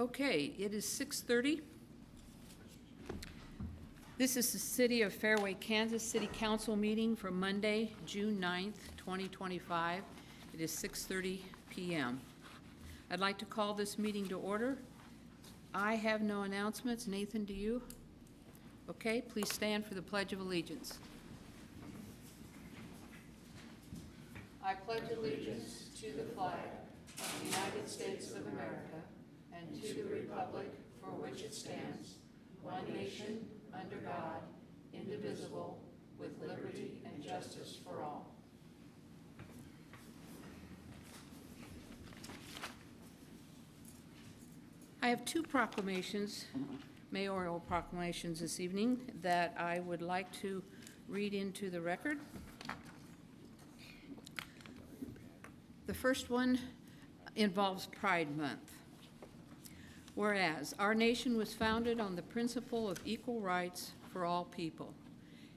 Okay, it is 6:30. This is the City of Fairway, Kansas City Council meeting for Monday, June 9th, 2025. It is 6:30 p.m. I'd like to call this meeting to order. I have no announcements. Nathan, do you? Okay, please stand for the Pledge of Allegiance. I pledge allegiance to the flag of the United States of America and to the republic for which it stands, one nation, under God, indivisible, with liberty and justice for all. I have two proclamations, mayoral proclamations this evening that I would like to read into the record. The first one involves Pride Month. Whereas our nation was founded on the principle of equal rights for all people,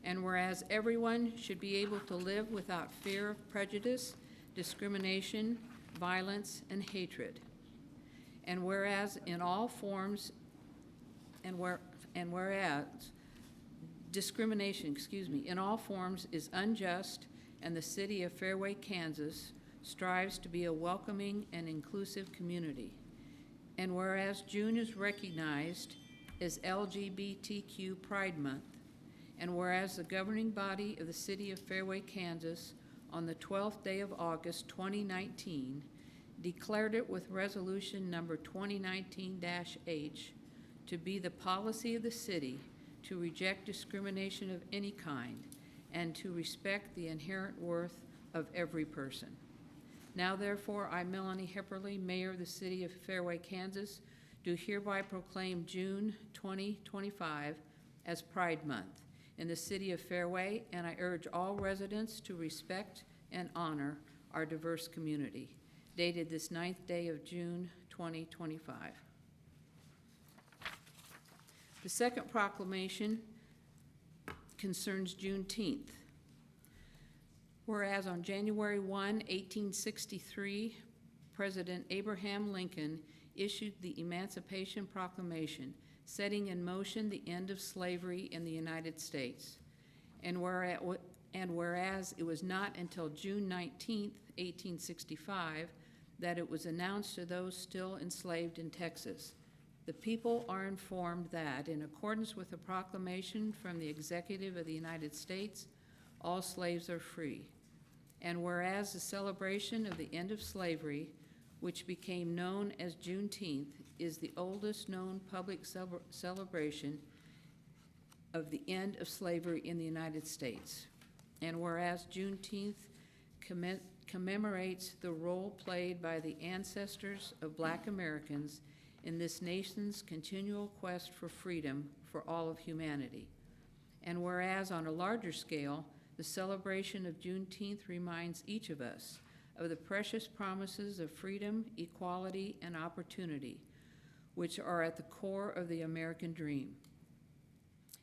and whereas everyone should be able to live without fear of prejudice, discrimination, violence, and hatred, and whereas in all forms, whereas discrimination, in all forms is unjust, and the city of Fairway, Kansas, strives to be a welcoming and inclusive community. And whereas June is recognized as LGBTQ Pride Month, and whereas the governing body of the city of Fairway, Kansas, on the 12th day of August 2019, declared it with resolution number 2019-H to be the policy of the city to reject discrimination of any kind and to respect the inherent worth of every person. Now, therefore, I, Melanie Hepperly, Mayor of the City of Fairway, Kansas, do hereby proclaim June 2025 as Pride Month in the City of Fairway, and I urge all residents to respect and honor our diverse community. Dated this 9th day of June 2025. The second proclamation concerns Juneteenth. Whereas on January 1, 1863, President Abraham Lincoln issued the Emancipation Proclamation, setting in motion the end of slavery in the United States. And whereas it was not until June 19, 1865, that it was announced to those still enslaved in Texas. The people are informed that, in accordance with the proclamation from the Executive of the United States, all slaves are free. And whereas the celebration of the end of slavery, which became known as Juneteenth, is the oldest known public celebration of the end of slavery in the United States. And whereas Juneteenth commemorates the role played by the ancestors of Black Americans in this nation's continual quest for freedom for all of humanity. And whereas on a larger scale, the celebration of Juneteenth reminds each of us of the precious promises of freedom, equality, and opportunity, which are at the core of the American dream.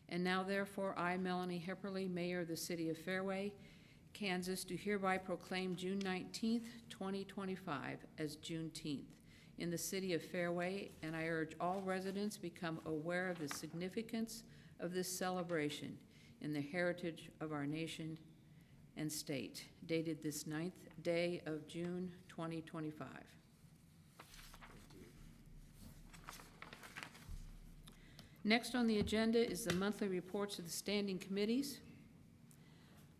And now, therefore, I, Melanie Hepperly, Mayor of the City of Fairway, Kansas, do hereby proclaim June 19th, 2025 as Juneteenth in the City of Fairway, and I urge all residents become aware of the significance of this celebration in the heritage of our nation and state, dated this 9th day of June 2025. Next on the agenda is the monthly reports of the standing committees.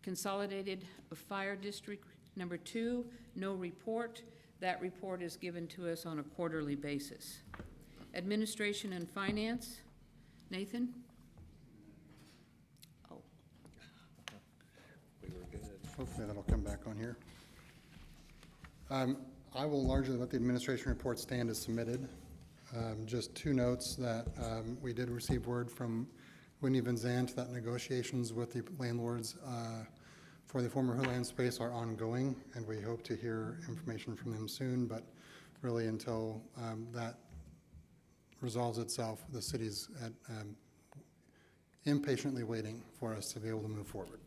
Consolidated Fire District Number 2, no report. That report is given to us on a quarterly basis. Administration and Finance, Nathan? Hopefully that'll come back on here. I will largely let the administration report stand as submitted. Just two notes that we did receive word from Whitney Van Zandt that negotiations with the landlords for the former Hoodland space are ongoing, and we hope to hear information from them soon, but really until that resolves itself, the city's impatiently waiting for us to be able to move forward.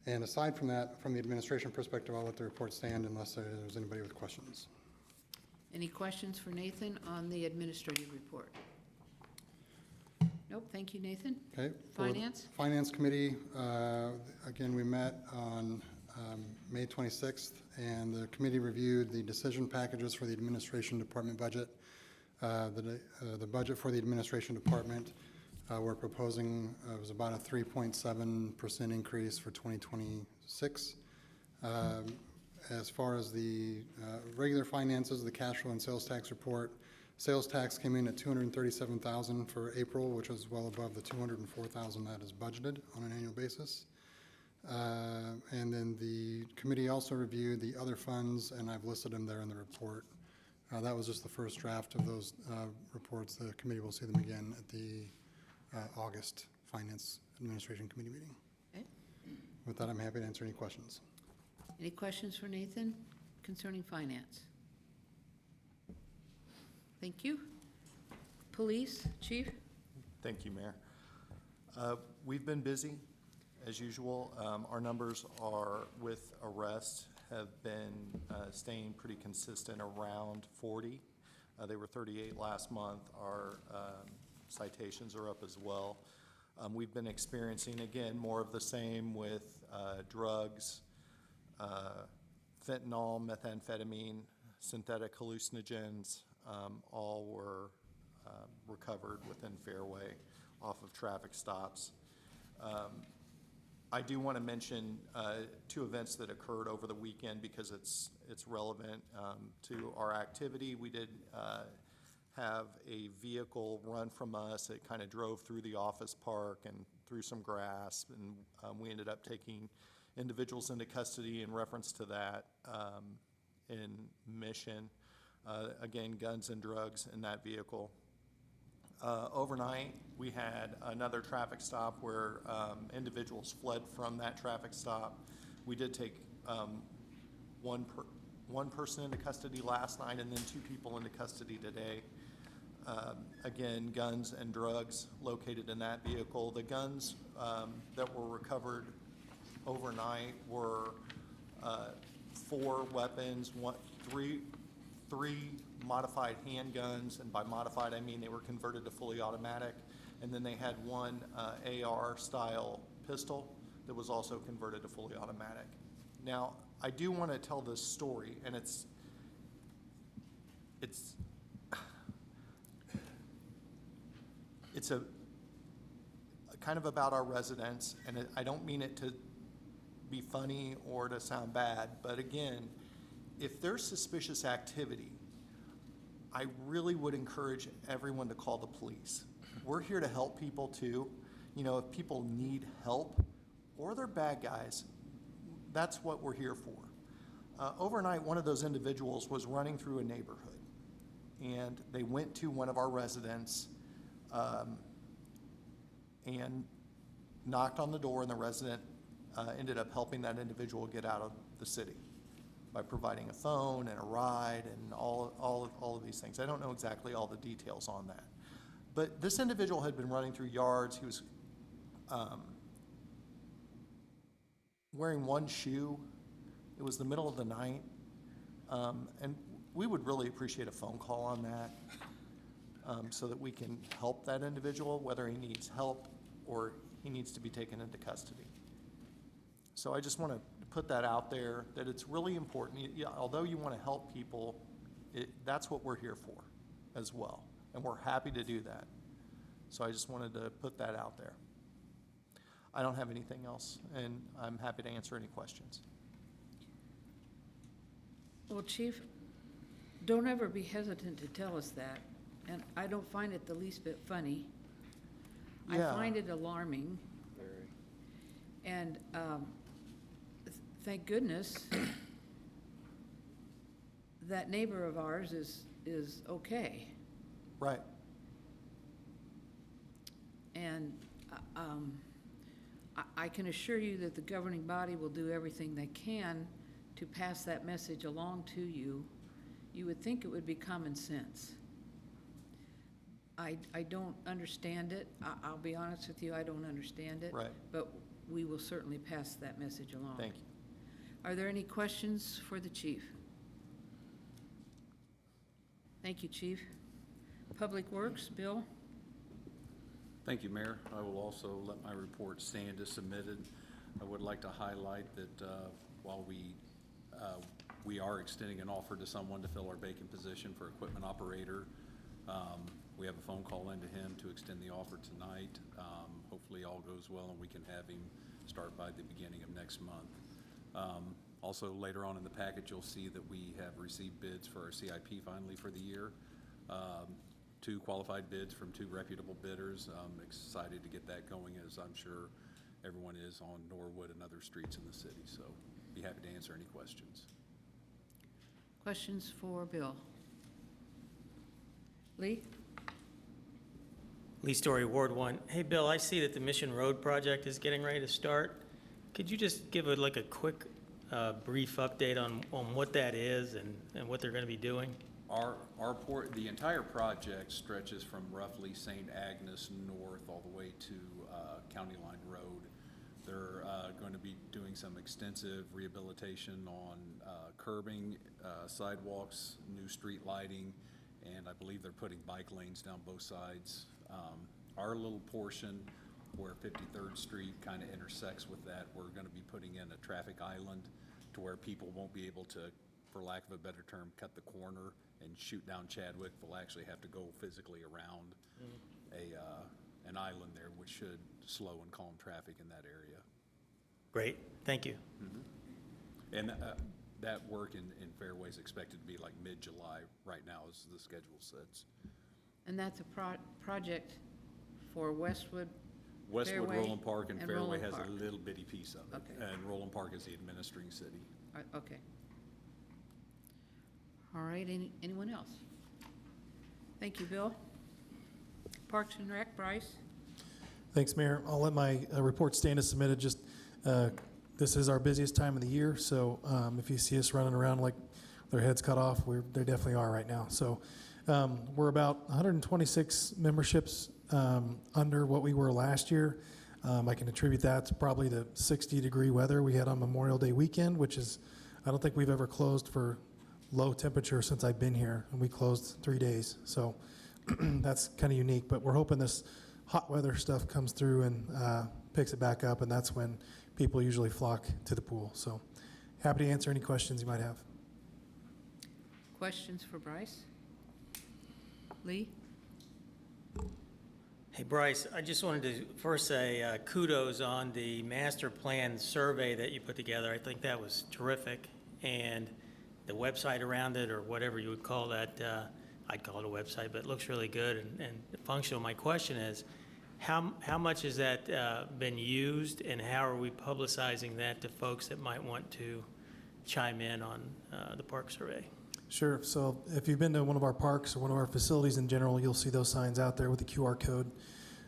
And aside from that, from the administration perspective, I'll let the report stand unless there's anybody with questions. Any questions for Nathan on the administrative report? Nope, thank you, Nathan. Okay. For the Finance? Finance Committee, again, we met on May 26th, and the committee reviewed the decision packages for the Administration Department budget. The budget for the Administration Department, we're proposing was about a 3.7% increase for 2026. As far as the regular finances, the cash flow and sales tax report, sales tax came in at $237,000 for April, which is well above the $204,000 that is budgeted on an annual basis. And then the committee also reviewed the other funds, and I've listed them there in the report. That was just the first draft of those reports. The committee will see them again at the August Finance Administration Committee meeting. Okay. With that, I'm happy to answer any questions. Any questions for Nathan concerning finance? Thank you. Police, Chief? Thank you, Mayor. We've been busy, as usual. Our numbers are, with arrests, have been staying pretty consistent around 40. They were 38 last month. Our citations are up as well. We've been experiencing, again, more of the same with drugs, fentanyl, methamphetamine, synthetic hallucinogens, all were recovered within Fairway off of traffic stops. I do want to mention two events that occurred over the weekend because it's relevant to our activity. We did have a vehicle run from us. It kind of drove through the office park and through some grass, and we ended up taking individuals into custody in reference to that in Mission. Again, guns and drugs in that vehicle. Overnight, we had another traffic stop where individuals fled from that traffic stop. We did take one person into custody last night and then 2 people into custody today. Again, guns and drugs located in that vehicle. The guns that were recovered overnight were 4 weapons, 3 modified handguns, and by modified I mean they were converted to fully automatic, and then they had 1 AR style pistol that was also converted to fully automatic. Now, I do want to tell this story, and it's a kind of about our residents, and I don't mean it to be funny or to sound bad, but again, if there's suspicious activity, I really would encourage everyone to call the police. We're here to help people too. You know, if people need help or they're bad guys, that's what we're here for. Overnight, one of those individuals was running through a neighborhood, and they went to one of our residents and knocked on the door, and the resident ended up helping that individual get out of the city by providing a phone and a ride and all of these things. I don't know exactly all the details on that. But this individual had been running through yards. He was wearing 1 shoe. It was the middle of the night. And we would really appreciate a phone call on that so that we can help that individual, whether he needs help or he needs to be taken into custody. So I just want to put that out there, that it's really important. Although you want to help people, that's what we're here for as well, and we're happy to do that. So I just wanted to put that out there. I don't have anything else, and I'm happy to answer any questions. Well, Chief, don't ever be hesitant to tell us that, and I don't find it the least bit funny. Yeah. I find it alarming. Very. And thank goodness that neighbor of ours is okay. Right. And I can assure you that the governing body will do everything they can to pass that message along to you. You would think it would be common sense. I don't understand it. I'll be honest with you, I don't understand it. Right. But we will certainly pass that message along. Thank you. Are there any questions for the chief? Thank you, Chief. Public Works, Bill? Thank you, Mayor. I will also let my report stand as submitted. I would like to highlight that while we are extending an offer to someone to fill our vacant position for equipment operator, we have a phone call into him to extend the offer tonight. Hopefully all goes well and we can have him start by the beginning of next month. Also, later on in the package, you'll see that we have received bids for our CIP finally for the year. 2 qualified bids from 2 reputable bidders. I'm excited to get that going, as I'm sure everyone is on Norwood and other streets in the city. So be happy to answer any questions. Questions for Bill? Lee? Lee Story, Ward 1. Hey, Bill, I see that the Mission Road project is getting ready to start. Could you just give a quick, brief update on what that is and what they're going to be doing? The entire project stretches from roughly St. Agnes north all the way to County Line Road. They're going to be doing some extensive rehabilitation on curbing, sidewalks, new street lighting, and I believe they're putting bike lanes down both sides. Our little portion where 53rd Street kind of intersects with that, we're going to be putting in a traffic island to where people won't be able to, for lack of a better term, cut the corner and shoot down Chadwick. They'll actually have to go physically around an island there, which should slow and calm traffic in that area. Great, thank you. And that work in Fairway is expected to be like mid-July right now as the schedule sets. And that's a project for Westwood, Westwood, Fairway, Roland Park, and Fairway Roland has Park. a little bitty piece of it. Okay. And Roland Park is the administering city. Okay. All right, anyone else? Thank you, Bill. Parks and Rec, Bryce? Thanks, Mayor. I'll let my report stand as submitted. Just this is our busiest time of the year, so if you see us running around like their heads cut off, they definitely are right now. So we're about 126 memberships under what we were last year. I can attribute that to probably the 60-degree weather we had on Memorial Day weekend, which is, I don't think we've ever closed for low temperature since I've been here, and we closed 3 days. So that's kind of unique, but we're hoping this hot weather stuff comes through and picks it back up, and that's when people usually flock to the pool. So happy to answer any questions you might have. Questions for Bryce? Lee? Hey, Bryce, I just wanted to first say kudos on the master plan survey that you put together. I think that was terrific. And the website around it, or whatever you would call that, I'd call it a website, but it looks really good and functional. My question is, how much has that been used, and how are we publicizing that to folks that might want to chime in on the park survey? Sure. So if you've been to one of our parks or one of our facilities in general, you'll see those signs out there with the QR code.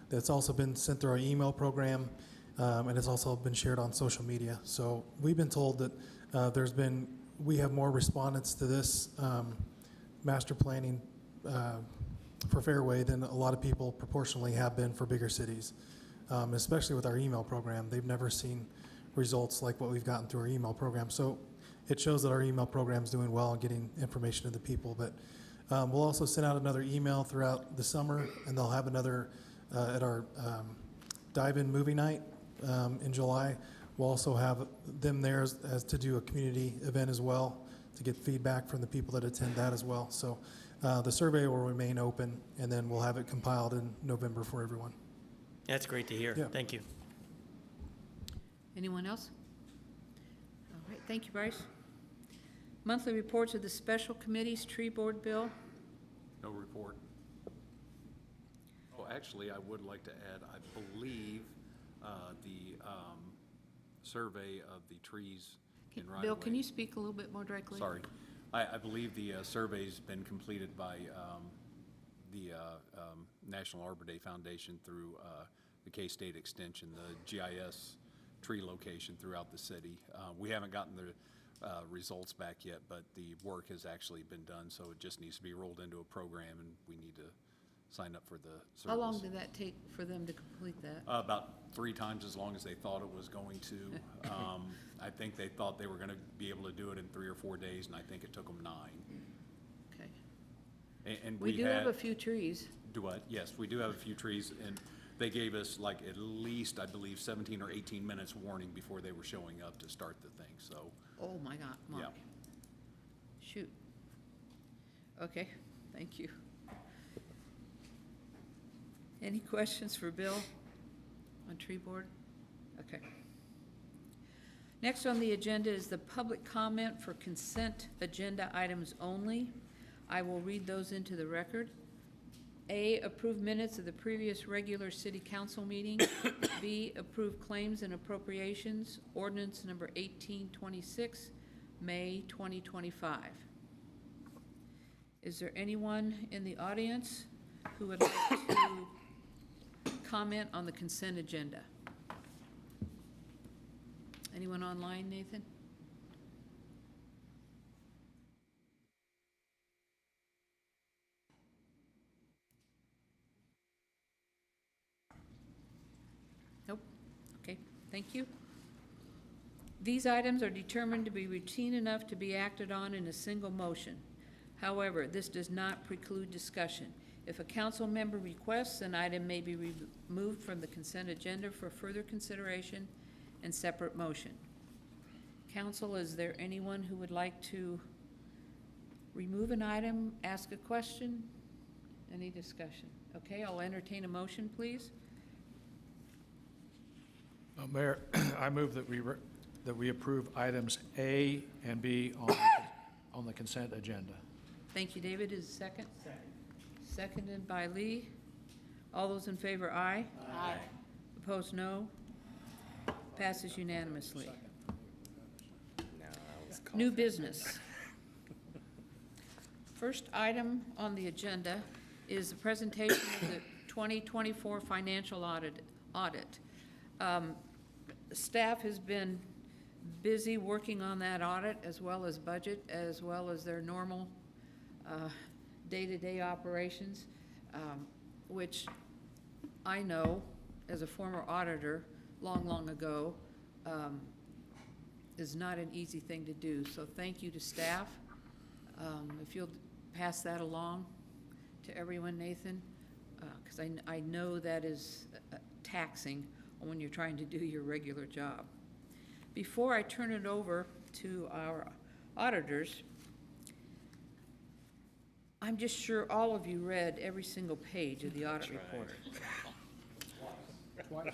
That's also been sent through our email program, and it's also been shared on social media. So we've been told that we have more respondents to this master planning for Fairway than a lot of people proportionally have been for bigger cities, especially with our email program. They've never seen results like what we've gotten through our email program. So it shows that our email program is doing well and getting information to the people. But we'll also send out another email throughout the summer, and they'll have another at our dive-in movie night in July. We'll also have them there as to do a community event as well, to get feedback from the people that attend that as well. So the survey will remain open, and then we'll have it compiled in November for everyone. That's great to hear. Yeah. Thank you. Anyone else? All right, thank you, Bryce. Monthly reports of the special committees, Tree Board, Bill? No report. Oh, actually, I would like to add, I believe the survey of the trees in right-of-way. Bill, can you speak a little bit more directly? Sorry. I believe the survey's been completed by the National Arbor Day Foundation through the K-State Extension, the GIS tree location throughout the city. We haven't gotten the results back yet, but the work has actually been done, so it just needs to be rolled into a program, and we need to sign up for the service. How long did that take for them to complete that? About 3 times as long as they thought it was going to. I think they thought they were going to be able to do it in 3 or 4 days, and I think it took them 9. Okay. And We do have had- a few trees. Do what? Yes, we do have a few trees, and they gave us like at least, I believe, 17 or 18 minutes warning before they were showing up to start the thing, so. Oh, my God, my. Yeah. Shoot. Okay, thank you. Any questions for Bill on tree board? Okay. Next on the agenda is the public comment for consent agenda items only. I will read those into the record. A, approve minutes of the previous regular city council meeting. B, approve claims and appropriations, ordinance number 1826, May 2025. Is there anyone in the audience who would like to comment on the consent agenda? Anyone online, Nathan? Nope. Okay, thank you. These items are determined to be routine enough to be acted on in a single motion. However, this does not preclude discussion. If a council member requests, an item may be removed from the consent agenda for further consideration and separate motion. Council, is there anyone who would like to remove an item, ask a question? Any discussion? Okay, I'll entertain a motion, please. Mayor, I move that we approve items A and B on the consent agenda. Thank you, David. Is a second? Second. Seconded by Lee. All those in favor, aye. Aye. Opposed, no. Passes unanimously. New business. First item on the agenda is the presentation of the 2024 financial audit. Staff has been busy working on that audit, as well as budget, as well as their normal day-to-day operations, which I know, as a former auditor long ago, is not an easy thing to do. So thank you to staff. If you'll pass that along to everyone, Nathan, because I know that is taxing when you're trying to do your regular job. Before I turn it over to our auditors, I'm just sure all of you read every single page of the audit report.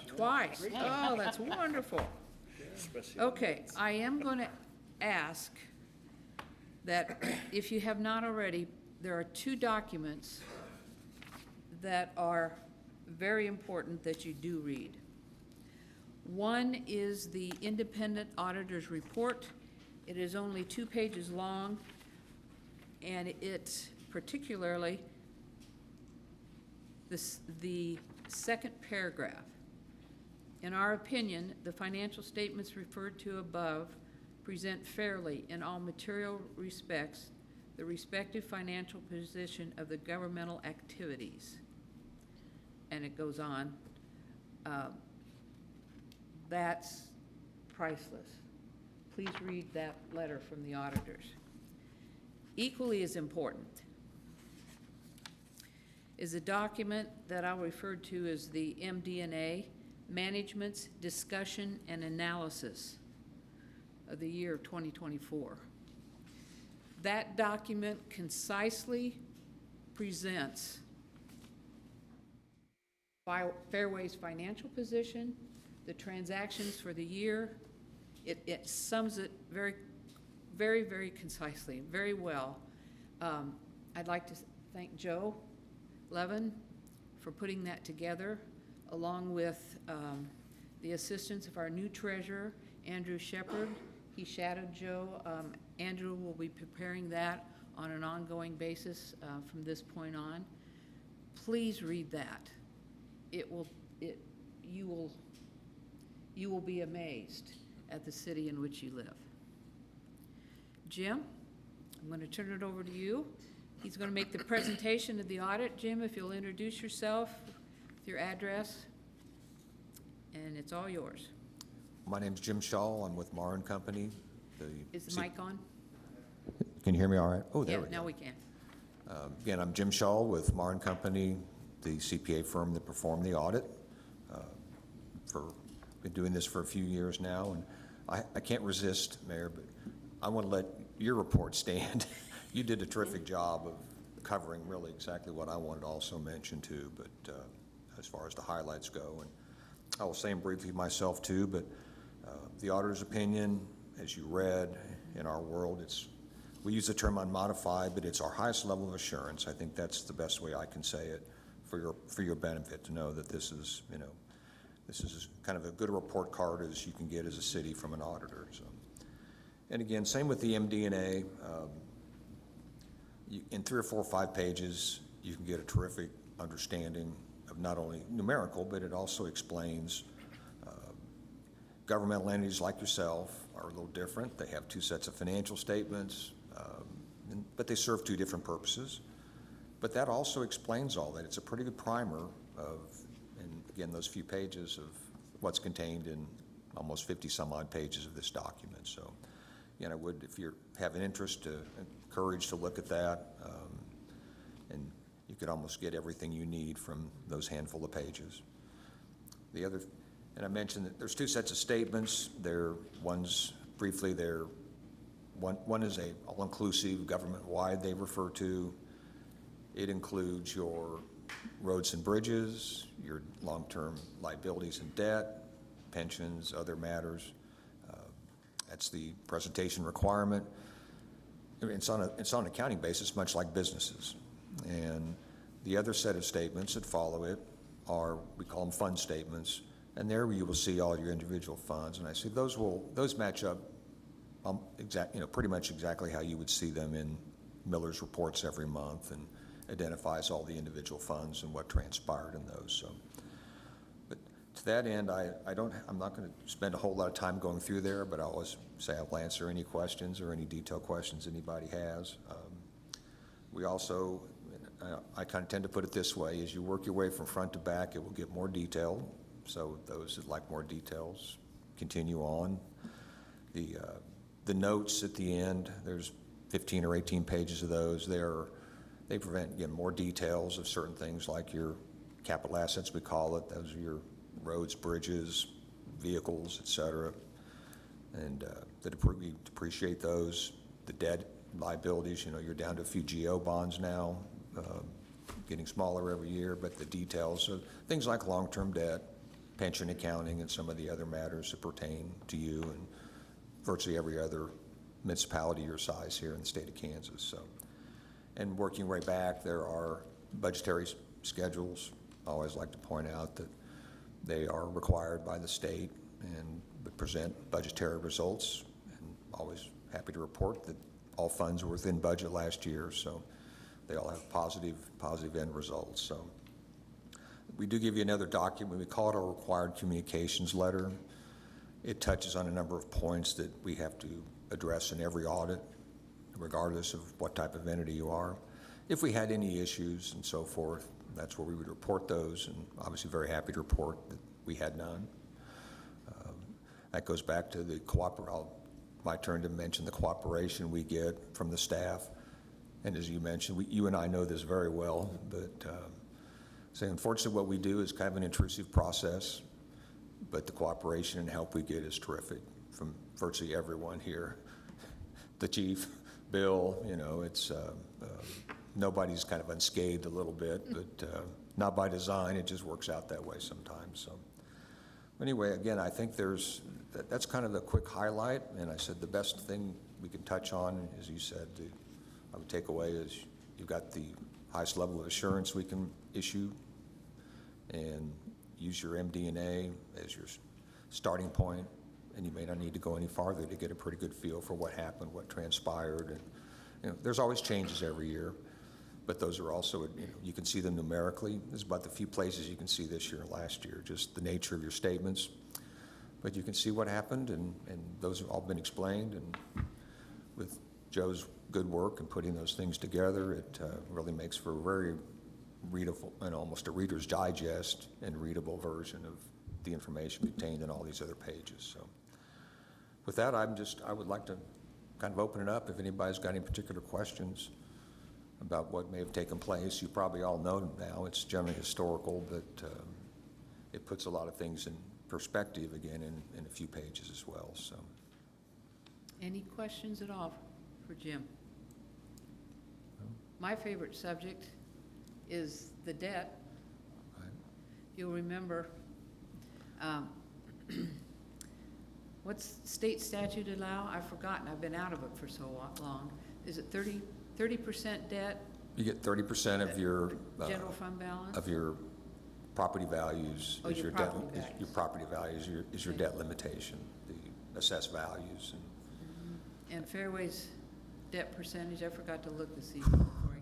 Twice. Oh, that's wonderful. Okay, I am going to ask that if you have not already, there are two documents that are very important that you do read. One is the independent auditor's report. It is only 2 pages long, and it particularly, the second paragraph. In our opinion, the financial statements referred to above present fairly in all material respects the respective financial position of the governmental activities. And it goes on. That's priceless. Please read that letter from the auditors. Equally as important is a document that I'll refer to as the MD&A, Management's Discussion and Analysis of the year of 2024. That document concisely presents Fairway's financial position, the transactions for the year. It sums it very concisely, very well. I'd like to thank Joe Levin for putting that together, along with the assistance of our new treasurer, Andrew Shepard. He shadowed Joe. Andrew will be preparing that on an ongoing basis from this point on. Please read that. You will be amazed at the city in which you live. Jim, I'm going to turn it over to you. He's going to make the presentation of the audit. Jim, if you'll introduce yourself with your address, and it's all yours. My name's Jim Shaw. I'm with Marr & Company. Is the mic on? Can you hear me all right? Oh, there Yeah, we go. now we can. Again, I'm Jim Shaw with Marr & Company, the CPA firm that performed the audit. Been doing this for a few years now, and I can't resist, Mayor, but I want to let your report stand. You did a terrific job of covering really exactly what I wanted to also mention too, but as far as the highlights go. And I will say them briefly myself too, but the auditor's opinion, as you read, in our world, we use the term unmodified, but it's our highest level of assurance. I think that's the best way I can say it for your benefit, to know that this is, this is kind of a good report card as you can get as a city from an auditor. So, and again, same with the MD&A. In 3 or 4 or 5 pages, you can get a terrific understanding of not only numerical, but it also explains governmental entities like yourself are a little different. They have 2 sets of financial statements, but they serve 2 different purposes. But that also explains all that. It's a pretty good primer of, and again, those few pages of what's contained in almost 50 some odd pages of this document. So, again, I would, if you have an interest, encourage to look at that, and you could almost get everything you need from those handful of pages. The other, and I mentioned that there's 2 sets of statements. One is a all-inclusive, government-wide, they refer to. It includes your roads and bridges, your long-term liabilities and debt, pensions, other matters. That's the presentation requirement. It's on an accounting basis, much like businesses. And the other set of statements that follow it are, we call them fund statements, and there you will see all your individual funds. And I see those match up pretty much exactly how you would see them in Miller's reports every month, and identifies all the individual funds and what transpired in those. So, but to that end, I'm not going to spend a whole lot of time going through there, but I always say I'll answer any questions or any detailed questions anybody has. We also, I kind of tend to put it this way: as you work your way from front to back, it will get more detailed. So those that like more details, continue on. The notes at the end, there's 15 or 18 pages of those. They prevent, again, more details of certain things like your capital assets, we call it. Those are your roads, bridges, vehicles, et cetera. And we depreciate those. The debt liabilities, you're down to a few GO bonds now, getting smaller every year, but the details of things like long-term debt, pension accounting, and some of the other matters that pertain to you and virtually every other municipality your size here in the state of Kansas. So, and working right back, there are budgetary schedules. I always like to point out that they are required by the state and present budgetary results, and always happy to report that all funds were within budget last year, so they all have positive end results. So we do give you another document. We call it a required communications letter. It touches on a number of points that we have to address in every audit, regardless of what type of entity you are. If we had any issues and so forth, that's where we would report those, and obviously very happy to report that we had none. That goes back to the my turn to mention the cooperation we get from the staff. And as you mentioned, you and I know this very well, but unfortunately what we do is kind of an intrusive process, but the cooperation and help we get is terrific from virtually everyone here. The chief, Bill, nobody's kind of unscathed a little bit, but not by design. It just works out that way sometimes. So anyway, again, I think that's kind of the quick highlight. And I said the best thing we can touch on, as you said, I would take away is you've got the highest level of assurance we can issue, and use your MD&A as your starting point. And you may not need to go any farther to get a pretty good feel for what happened, what transpired. And there's always changes every year, but those are also, you can see them numerically. There's about the few places you can see this year and last year, just the nature of your statements. But you can see what happened, and those have all been explained. And with Joe's good work in putting those things together, it really makes for a very readable and almost a Reader's Digest and readable version of the information contained in all these other pages. So with that, I would like to kind of open it up if anybody's got any particular questions. about what may have taken place. You probably all know now, it's generally historical, but it puts a lot of things in perspective again in a few pages as well, so. Any questions at all for Jim? My favorite subject is the debt. Right. You'll remember, what's state statute allow? I've forgotten, I've been out of it for so long. Is it 30% debt? You get 30% of your, General fund balance? of your property values. Oh, is your debt- property is- values. Your property values is your Okay. debt limitation, the assessed values. And Fairway's debt percentage, I forgot to look this evening before I.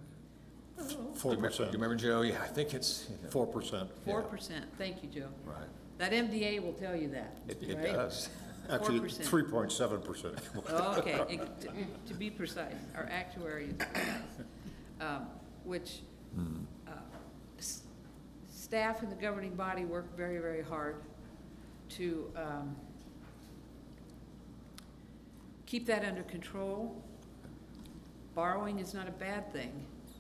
Do you remember, Joe? Yeah, I think it's. 4%. 4%, thank you, Joe. Right. That MDA will tell you that. It right? does. Actually, 4%. 3.7%. Oh, okay, to be precise, our actuary is, which staff and the governing body work very, very hard to keep that under control. Borrowing is not a bad thing,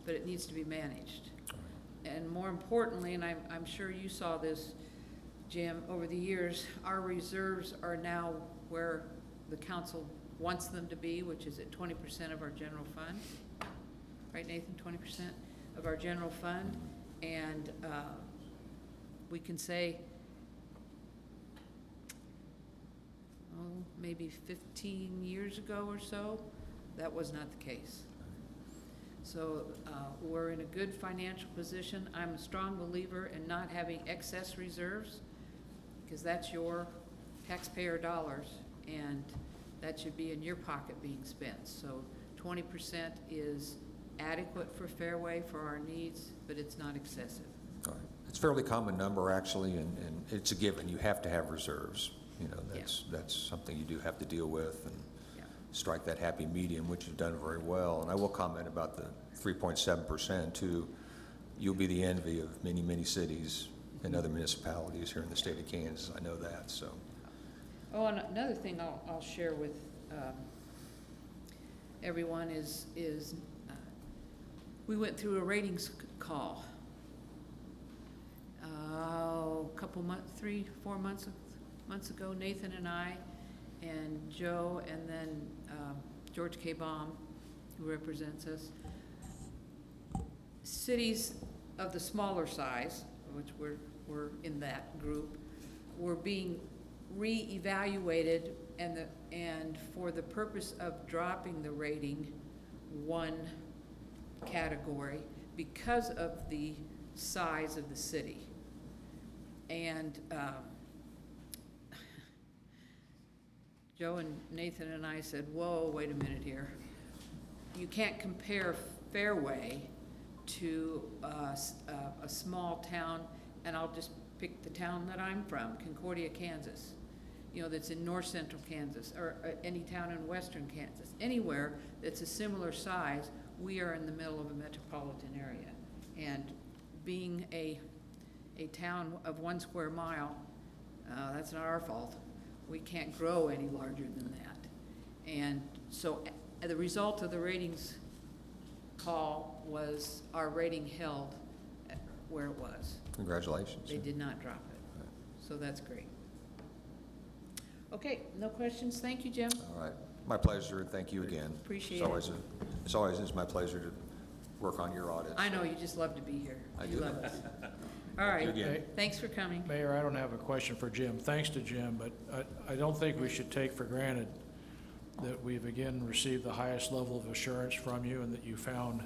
but it needs to be managed. And more importantly, and I'm sure you saw this, Jim, over the years, our reserves are now where the council wants them to be, which is at 20% of our general fund. Right, Nathan, 20% of our general fund? And we can say, oh, maybe 15 years ago or so, that was not the case. So we're in a good financial position. I'm a strong believer in not having excess reserves, because that's your taxpayer dollars, and that should be in your pocket being spent. So 20% is adequate for Fairway for our needs, but it's not excessive. Right. It's a fairly common number, actually, and it's a given. You have to have reserves. You know, that's something you do have to deal with and strike that happy medium, which you've done very well. And I will comment about the 3.7% too. You'll be the envy of many, many cities and other municipalities here in the state of Kansas. I know that, so. Oh, and another thing I'll share with everyone is we went through a ratings call a couple months, 3-4 months ago. Nathan and I and Joe, and then George K. Baum, who represents us. Cities of the smaller size, which we're in that group, were being re-evaluated, and for the purpose of dropping the rating one category because of the size of the city. And Joe and Nathan and I said, whoa, wait a minute here. You can't compare Fairway to a small town, and I'll just pick the town that I'm from, Concordia, Kansas, you know, that's in north central Kansas, or any town in western Kansas. Anywhere that's a similar size, we are in the middle of a metropolitan area. And being a town of 1 square mile, that's not our fault. We can't grow any larger than that. And so the result of the ratings call was our rating held at where it was. Congratulations. They did not drop it. So that's great. Okay, no questions. Thank you, Jim. All right. My pleasure, and thank you again. Appreciate it. It's always is my pleasure to work on your audit. I know, you just love to be here. I You do. love it. All right, again. thanks for coming. Mayor, I don't have a question for Jim. Thanks to Jim, but I don't think we should take for granted that we've again received the highest level of assurance from you and that you found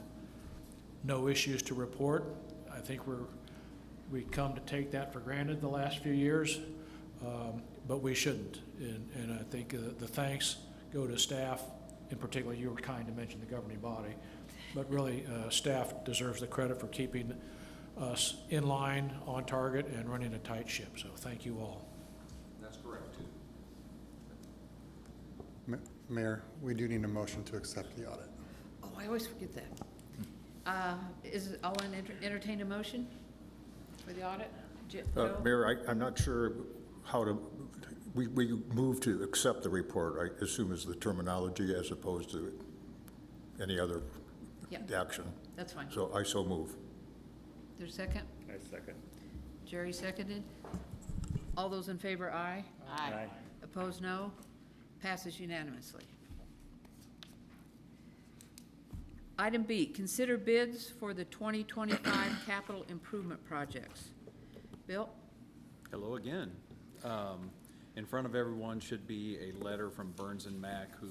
no issues to report. I think we've come to take that for granted the last few years, but we shouldn't. And I think the thanks go to staff. In particular, you were kind to mention the governing body, but really staff deserves the credit for keeping us in line, on target, and running a tight ship. So thank you all. That's correct, too. Mayor, we do need a motion to accept the audit. Oh, I always forget that. I'll entertain a motion for the audit? Joe? Mayor, I'm not sure how to, we move to accept the report, I assume is the terminology as opposed to any other Yeah. action. That's fine. So I so move. There's a second? I second. Jerry seconded. All those in favor, aye. Aye. Opposed, no. Passes unanimously. Item B, consider bids for the 2025 capital improvement projects. Bill? Hello again. In front of everyone should be a letter from Burns and Mack, who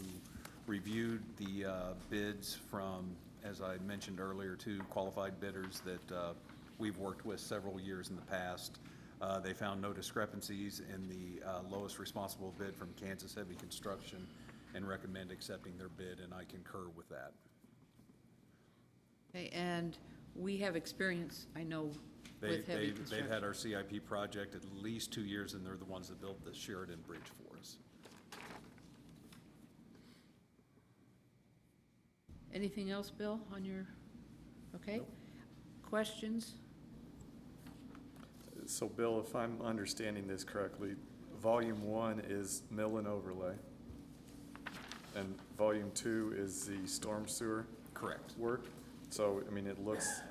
reviewed the bids from, as I mentioned earlier, two qualified bidders that we've worked with several years in the past. They found no discrepancies in the lowest responsible bid from Kansas Heavy Construction and recommend accepting their bid, and I concur with that. Okay, and we have experience, I know, with heavy They've construction. had our CIP project at least 2 years, and they're the ones that built the Sheridan Bridge for us. Anything else, Bill, on your, okay? Questions? So Bill, if I'm understanding this correctly, volume 1 is mill and overlay, and volume 2 is the storm sewer Correct. work? So, I mean, it looks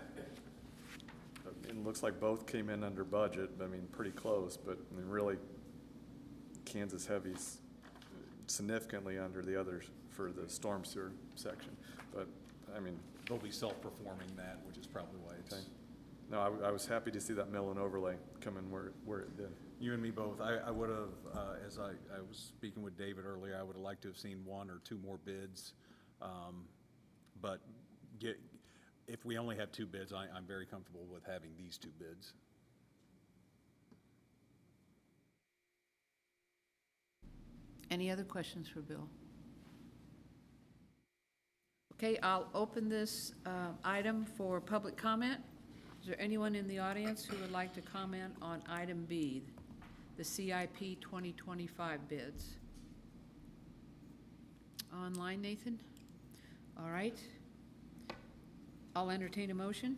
like both came in under budget, I mean, pretty close, but I mean, really, Kansas Heavy's significantly under the others for the storm sewer section, but, I mean, They'll be self-performing that, which is probably why it's, okay. No, I was happy to see that mill and overlay come in where it did. you and me both. I would have, as I was speaking with David earlier, I would have liked to have seen 1 or 2 more bids. But if we only have 2 bids, I'm very comfortable with having these 2 bids. Any other questions for Bill? Okay, I'll open this item for public comment. Is there anyone in the audience who would like to comment on item B, the CIP 2025 bids? Online, Nathan? All right. I'll entertain a motion.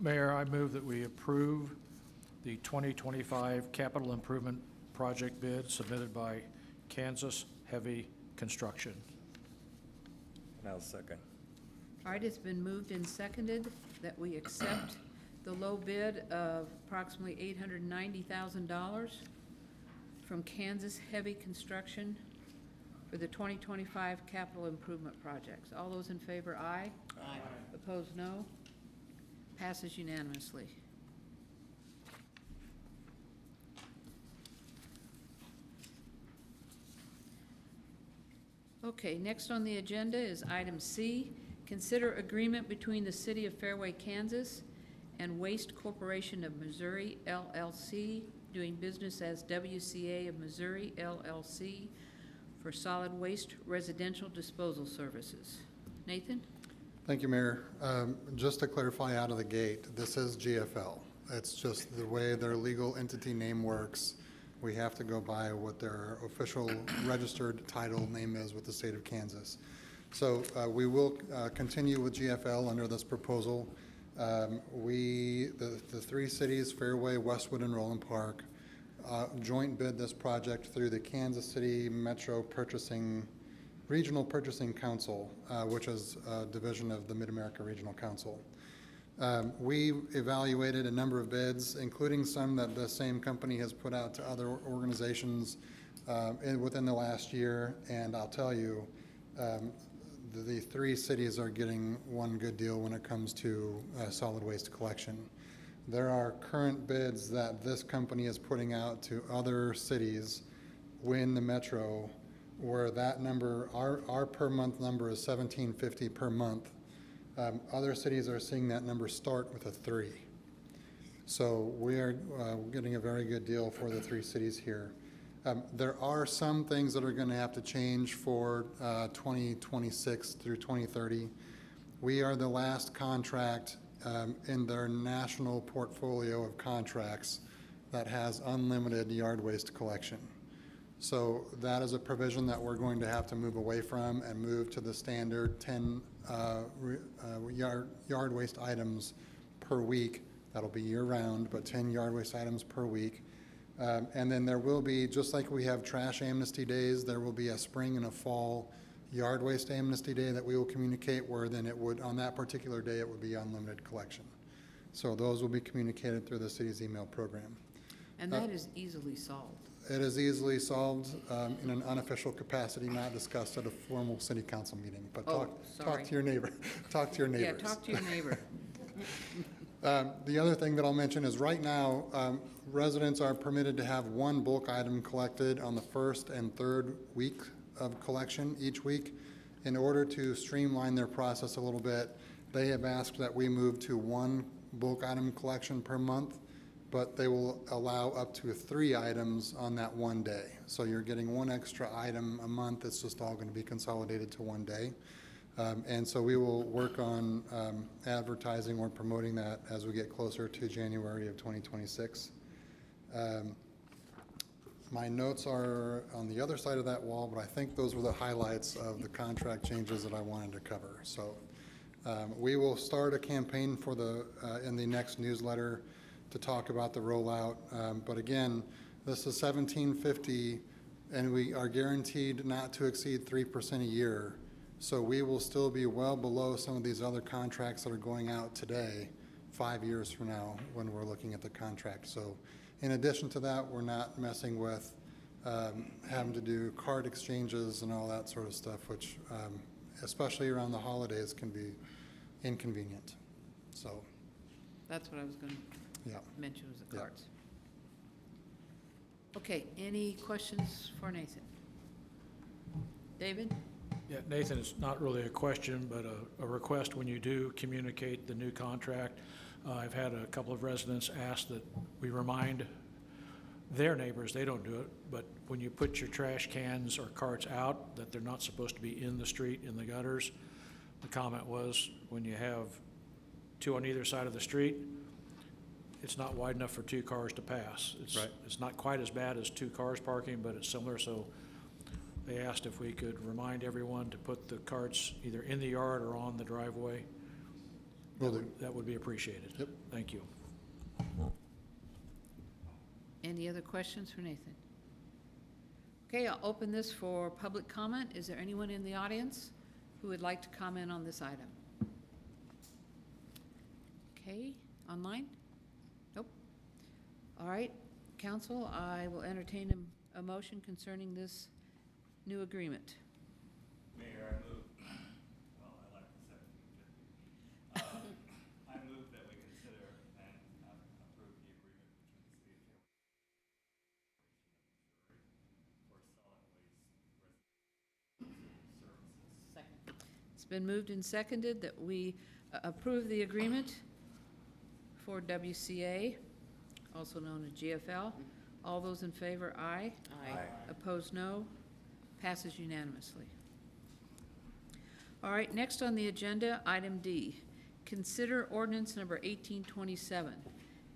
Mayor, I move that we approve the 2025 capital improvement project bid submitted by Kansas Heavy Construction. And I'll second. All right, it's been moved and seconded that we accept the low bid of approximately $890,000 from Kansas Heavy Construction for the 2025 capital improvement projects. All those in favor, aye. Aye. Opposed, no. Passes unanimously. Okay, next on the agenda is item C, consider agreement between the City of Fairway, Kansas and Waste Corporation of Missouri, LLC, doing business as WCA of Missouri, LLC, for solid waste residential disposal services. Nathan? Thank you, Mayor. Just to clarify out of the gate, this is GFL. It's just the way their legal entity name works. We have to go by what their official registered title name is with the state of Kansas. So we will continue with GFL under this proposal. The 3 cities, Fairway, Westwood, and Roland Park, joint bid this project through the Kansas City Metro Regional Purchasing Council, which is a division of the Mid-America Regional Council. We evaluated a number of bids, including some that the same company has put out to other organizations within the last year, and I'll tell you, the 3 cities are getting one good deal when it comes to solid waste collection. There are current bids that this company is putting out to other cities within the metro, where that number, our per month number is $17.50 per month. Other cities are seeing that number start with a 3. So we are getting a very good deal for the 3 cities here. There are some things that are going to have to change for 2026 through 2030. We are the last contract in their national portfolio of contracts that has unlimited yard waste collection. So that is a provision that we're going to have to move away from and move to the standard 10 yard waste items per week. That'll be year-round, but 10 yard waste items per week. And then there will be, just like we have trash amnesty days, there will be a spring and a fall yard waste amnesty day that we will communicate, where then it would, on that particular day, it would be unlimited collection. So those will be communicated through the city's email program. And that is easily solved. It is easily solved in an unofficial capacity, not discussed at a formal city council meeting. But Oh, talk sorry. to your neighbor. Talk to your Yeah, neighbors. talk to your neighbor. The other thing that I'll mention is right now, residents are permitted to have one bulk item collected on the first and third week of collection each week. In order to streamline their process a little bit, they have asked that we move to one bulk item collection per month, but they will allow up to 3 items on that one day. So you're getting one extra item a month. It's just all going to be consolidated to one day. And so we will work on advertising or promoting that as we get closer to January of 2026. My notes are on the other side of that wall, but I think those were the highlights of the contract changes that I wanted to cover. So we will start a campaign for in the next newsletter to talk about the rollout. But again, this is $1,750, and we are guaranteed not to exceed 3% a year. So we will still be well below some of these other contracts that are going out today, 5 years from now, when we're looking at the contract. So in addition to that, we're not messing with having to do card exchanges and all that sort of stuff, which, especially around the holidays, can be inconvenient. So, That's what I was going to yeah. mention, was the Yeah. cards. Okay, any questions for Nathan? David? Yeah, Nathan, it's not really a question, but a request when you do communicate the new contract. I've had a couple of residents ask that we remind their neighbors, they don't do it, but when you put your trash cans or carts out, that they're not supposed to be in the street, in the gutters. The comment was, when you have 2 on either side of the street, it's not wide enough for 2 cars to pass. Right. It's not quite as bad as 2 cars parking, but it's similar, so they asked if we could remind everyone to put the carts either in the yard or on the driveway. Will do. That would be appreciated. Yep. Thank you. Any other questions for Nathan? Okay, I'll open this for public comment. Is there anyone in the audience who would like to comment on this item? Okay, online? Nope. All right, council, I will entertain a motion concerning this new agreement. Mayor, I move, well, I like the 1750. I move that we consider and approve the agreement between the city of Fairway for solid waste services. It's been moved and seconded that we approve the agreement for WCA, also known as GFL. All those in favor, aye. Aye. Opposed, no. Passes unanimously. All right, next on the agenda, item D. Consider ordinance number 1827,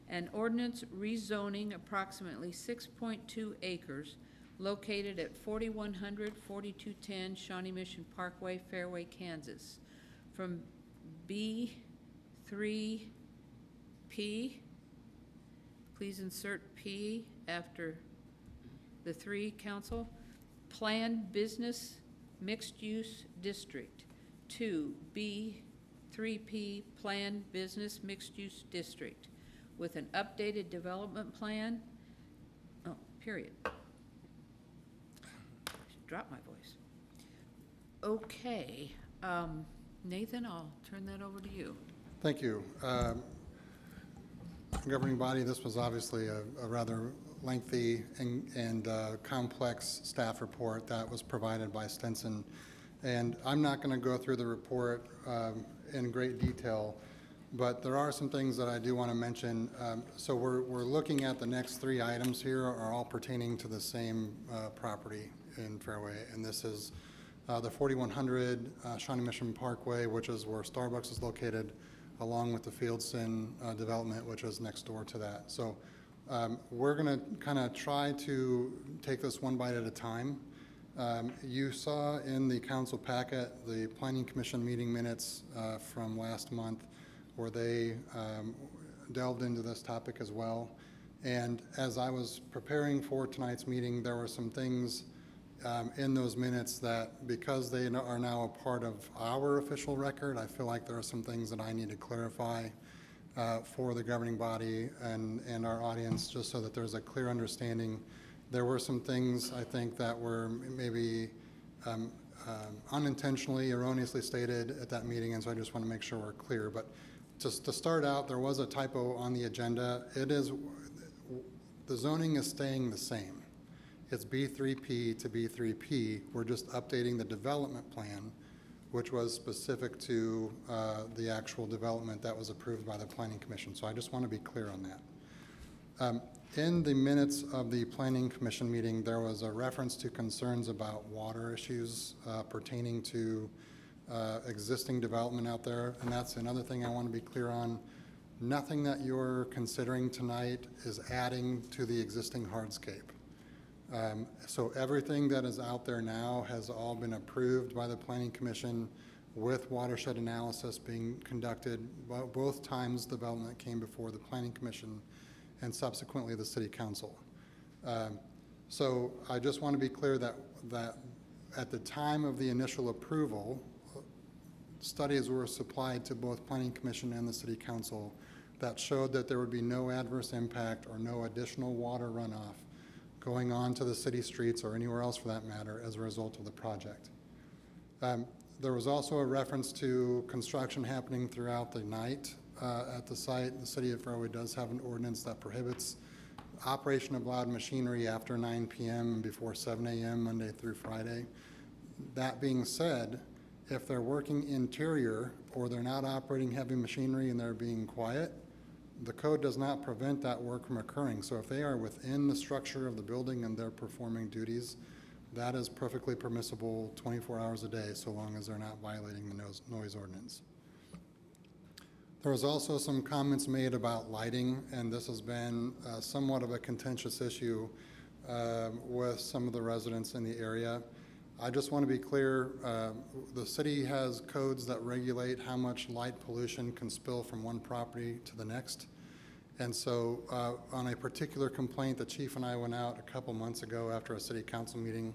an ordinance rezoning approximately 6.2 acres located at 4100, 4210 Shawnee Mission Parkway, Fairway, Kansas, from B3P, please insert P after the 3, council, Planned Business Mixed Use District, to B3P Planned Business Mixed Use District, with an updated development plan, period. I should drop my voice. Okay, Nathan, I'll turn that over to you. Thank you. Governing body, this was obviously a rather lengthy and complex staff report that was provided by Stinson. And I'm not going to go through the report in great detail, but there are some things that I do want to mention. So we're looking at the next 3 items here are all pertaining to the same property in Fairway. And this is the 4100 Shawnee Mission Parkway, which is where Starbucks is located, along with the Fieldson development, which is next door to that. So we're going to kind of try to take this one bite at a time. You saw in the council packet the Planning Commission meeting minutes from last month, where they delved into this topic as well. And as I was preparing for tonight's meeting, there were some things in those minutes that because they are now a part of our official record, I feel like there are some things that I need to clarify for the governing body and our audience, just so that there's a clear understanding. There were some things, I think, that were maybe unintentionally, erroneously stated at that meeting, and so I just want to make sure we're clear. But just to start out, there was a typo on the agenda. The zoning is staying the same. It's B3P to B3P. We're just updating the development plan, which was specific to the actual development that was approved by the Planning Commission. So I just want to be clear on that. In the minutes of the Planning Commission meeting, there was a reference to concerns about water issues pertaining to existing development out there, and that's another thing I want to be clear on. Nothing that you're considering tonight is adding to the existing hardscape. So everything that is out there now has all been approved by the Planning Commission with watershed analysis being conducted. Both times development came before the Planning Commission and subsequently the City Council. So I just want to be clear that at the time of the initial approval, studies were supplied to both Planning Commission and the City Council that showed that there would be no adverse impact or no additional water runoff going on to the city streets or anywhere else for that matter as a result of the project. There was also a reference to construction happening throughout the night at the site. The City of Fairway does have an ordinance that prohibits operation of loud machinery after 9 p.m. and before 7 a.m. Monday through Friday. That being said, if they're working interior or they're not operating heavy machinery and they're being quiet, the code does not prevent that work from occurring. So if they are within the structure of the building and they're performing duties, that is perfectly permissible 24 hours a day, so long as they're not violating the noise ordinance. There was also some comments made about lighting, and this has been somewhat of a contentious issue with some of the residents in the area. I just want to be clear, the city has codes that regulate how much light pollution can spill from one property to the next. And so on a particular complaint, the chief and I went out a couple months ago after a city council meeting,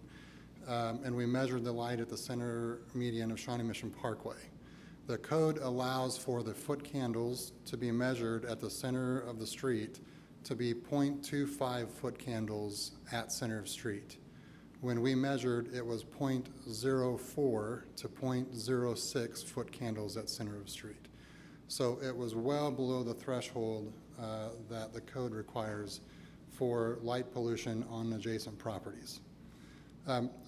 and we measured the light at the center median of Shawnee Mission Parkway. The code allows for the foot candles to be measured at the center of the street to be 0.25 foot candles at center of street. When we measured, it was 0.04 to 0.06 foot candles at center of street. So it was well below the threshold that the code requires for light pollution on adjacent properties.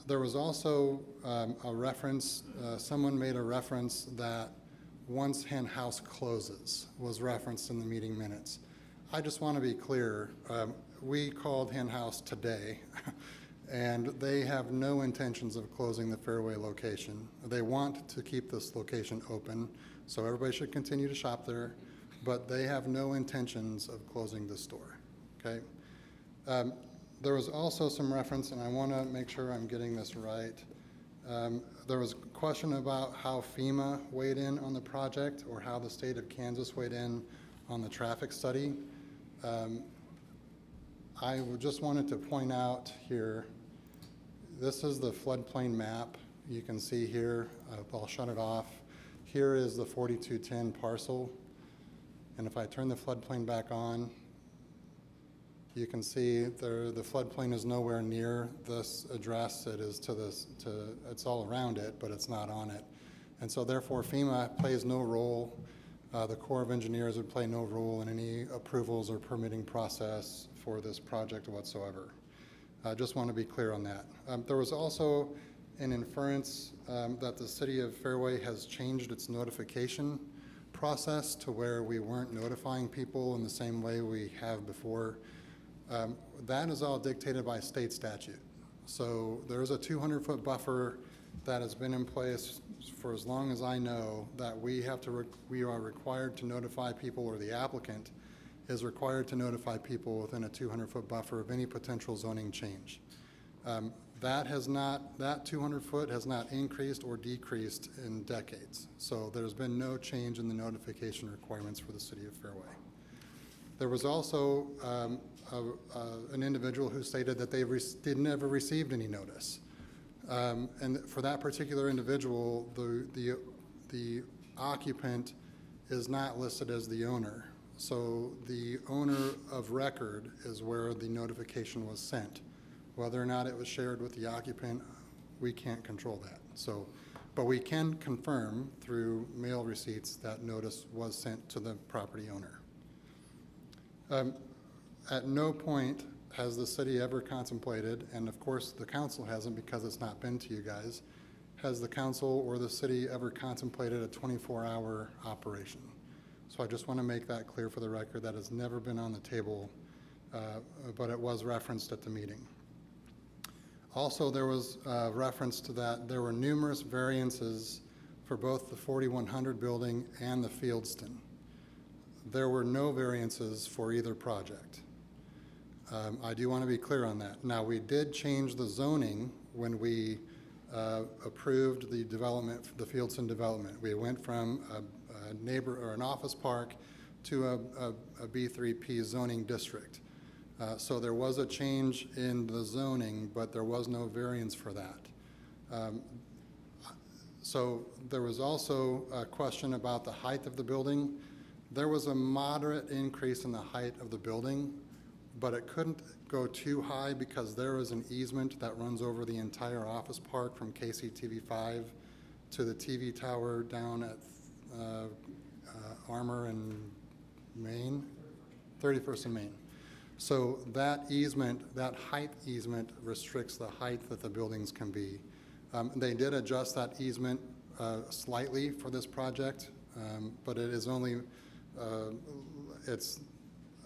There was also a reference, someone made a reference that once hen house closes was referenced in the meeting minutes. I just want to be clear, we called hen house today and they have no intentions of closing the Fairway location. They want to keep this location open, so everybody should continue to shop there, but they have no intentions of closing the store, okay? There was also some reference, and I want to make sure I'm getting this right. There was a question about how FEMA weighed in on the project or how the state of Kansas weighed in on the traffic study. I just wanted to point out here, this is the floodplain map. You can see here, I'll shut it off. Here is the 4210 parcel. And if I turn the floodplain back on, you can see the floodplain is nowhere near this address. It is it's all around it, but it's not on it. And so therefore FEMA plays no role. The Corps of Engineers would play no role in any approvals or permitting process for this project whatsoever. I just want to be clear on that. There was also an inference that the City of Fairway has changed its notification process to where we weren't notifying people in the same way we have before. That is all dictated by state statute. So there's a 200-foot buffer that has been in place for as long as I know that we are required to notify people, or the applicant is required to notify people within a 200-foot buffer of any potential zoning change. That 200 foot has not increased or decreased in decades. So there's been no change in the notification requirements for the City of Fairway. There was also an individual who stated that they never received any notice. And for that particular individual, the occupant is not listed as the owner. So the owner of record is where the notification was sent. Whether or not it was shared with the occupant, we can't control that. So, but we can confirm through mail receipts that notice was sent to the property owner. At no point has the city ever contemplated, and of course the council hasn't because it's not been to you guys, has the council or the city ever contemplated a 24-hour operation? So I just want to make that clear for the record. That has never been on the table, but it was referenced at the meeting. Also, there was reference to that there were numerous variances for both the 4100 building and the Fieldston. There were no variances for either project. I do want to be clear on that. Now, we did change the zoning when we approved the development, the Fieldston development. We went from a neighbor or an office park to a B3P zoning district. So there was a change in the zoning, but there was no variance for that. So there was also a question about the height of the building. There was a moderate increase in the height of the building, but it couldn't go too high because there is an easement that runs over the entire office park from KCTV5 to the TV tower down at Armour and Main, 31st and Main. So that easement, that height easement restricts the height that the buildings can be. They did adjust that easement slightly for this project, but it is only, it's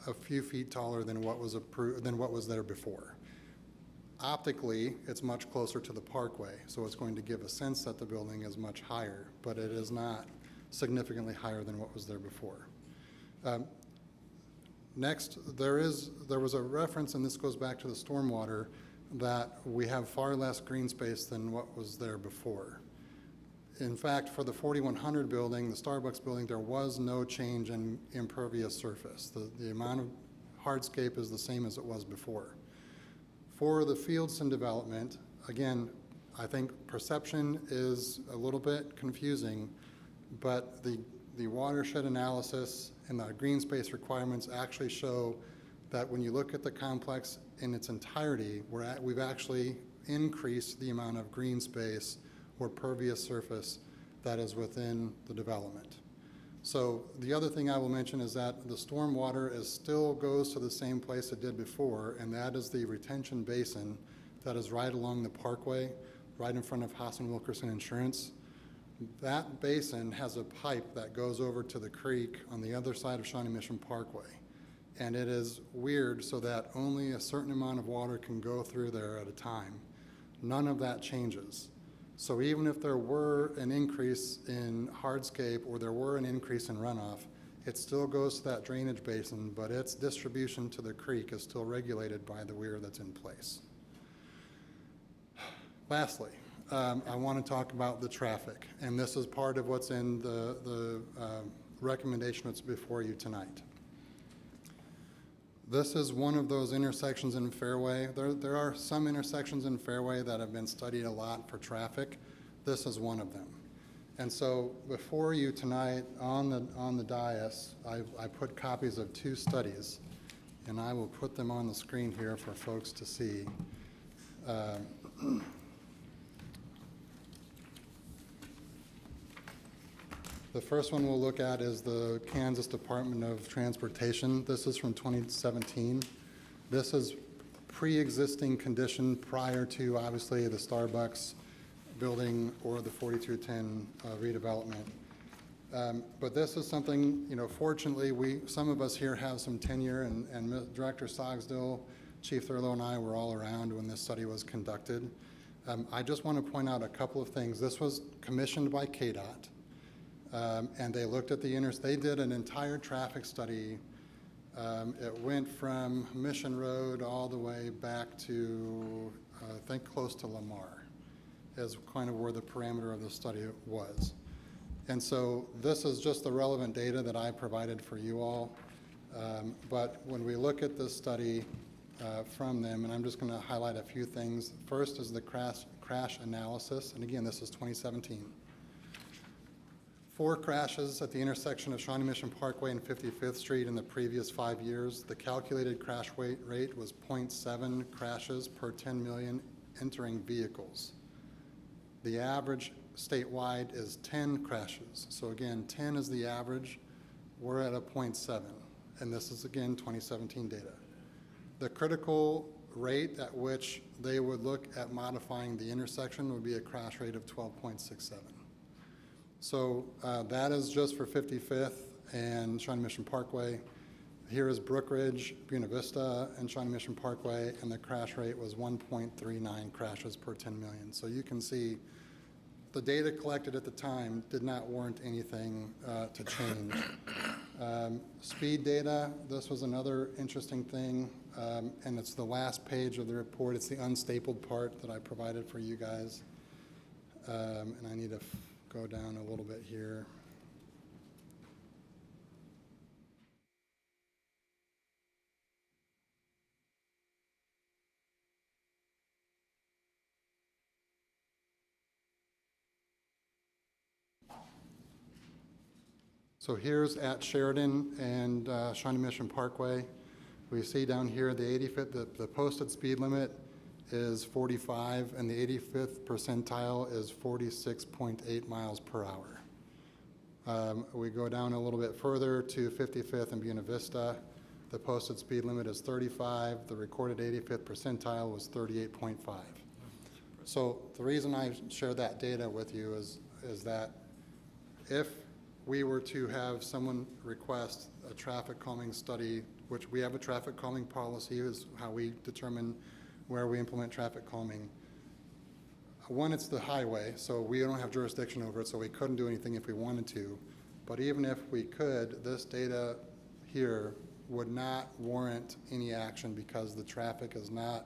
a few feet taller than what was approved, than what was there before. Optically, it's much closer to the parkway, so it's going to give a sense that the building is much higher, but it is not significantly higher than what was there before. Next, there was a reference, and this goes back to the stormwater, that we have far less green space than what was there before. In fact, for the 4100 building, the Starbucks building, there was no change in impervious surface. The amount of hardscape is the same as it was before. For the Fieldston development, again, I think perception is a little bit confusing, but the watershed analysis and the green space requirements actually show that when you look at the complex in its entirety, we've actually increased the amount of green space or pervious surface that is within the development. So the other thing I will mention is that the stormwater still goes to the same place it did before, and that is the retention basin that is right along the parkway, right in front of Haas and Wilkerson Insurance. That basin has a pipe that goes over to the creek on the other side of Shawnee Mission Parkway. And it is weird so that only a certain amount of water can go through there at a time. None of that changes. So even if there were an increase in hardscape or there were an increase in runoff, it still goes to that drainage basin, but its distribution to the creek is still regulated by the weir that's in place. Lastly, I want to talk about the traffic, and this is part of what's in the recommendation that's before you tonight. This is one of those intersections in Fairway. There are some intersections in Fairway that have been studied a lot for traffic. This is one of them. And so before you tonight on the dais, I put copies of 2 studies, and I will put them on the screen here for folks to see. The first one we'll look at is the Kansas Department of Transportation. This is from 2017. This is pre-existing condition prior to, obviously, the Starbucks building or the 4210 redevelopment. But this is something, you know, fortunately, some of us here have some tenure, and Director Sogsdill, Chief Thurlow, and I were all around when this study was conducted. I just want to point out a couple of things. This was commissioned by KDOT. And they looked at they did an entire traffic study. It went from Mission Road all the way back to, I think, close to Lamar, is kind of where the parameter of the study was. And so this is just the relevant data that I provided for you all. But when we look at this study from them, and I'm just going to highlight a few things. First is the crash crash analysis, and again, this is 2017. 4 crashes at the intersection of Shawnee Mission Parkway and 55th Street in the previous 5 years. The calculated crash rate was 0.7 crashes per 10 million entering vehicles. The average statewide is 10 crashes. So again, 10 is the average. We're at a 0.7, and this is again 2017 data. The critical rate at which they would look at modifying the intersection would be a crash rate of 12.67. So that is just for 55th and Shawnee Mission Parkway. Here is Brook Ridge, Buena Vista, and Shawnee Mission Parkway, and the crash rate was 1.39 crashes per 10 million. So you can see the data collected at the time did not warrant anything to change. Speed data, this was another interesting thing, and it's the last page of the report. It's the unstapled part that I provided for you guys. And I need to go down a little bit here. So here's at Sheridan and Shawnee Mission Parkway. We see down here the 85th, the posted speed limit is 45, and the 85th percentile is 46.8 miles per hour. We go down a little bit further to 55th and Buena Vista. The posted speed limit is 35. The recorded 85th percentile was 38.5. So the reason I share that data with you is that if we were to have someone request a traffic calming study, which we have a traffic calming policy, is how we determine where we implement traffic calming. One, it's the highway, so we don't have jurisdiction over it, so we couldn't do anything if we wanted to. But even if we could, this data here would not warrant any action because the traffic is not,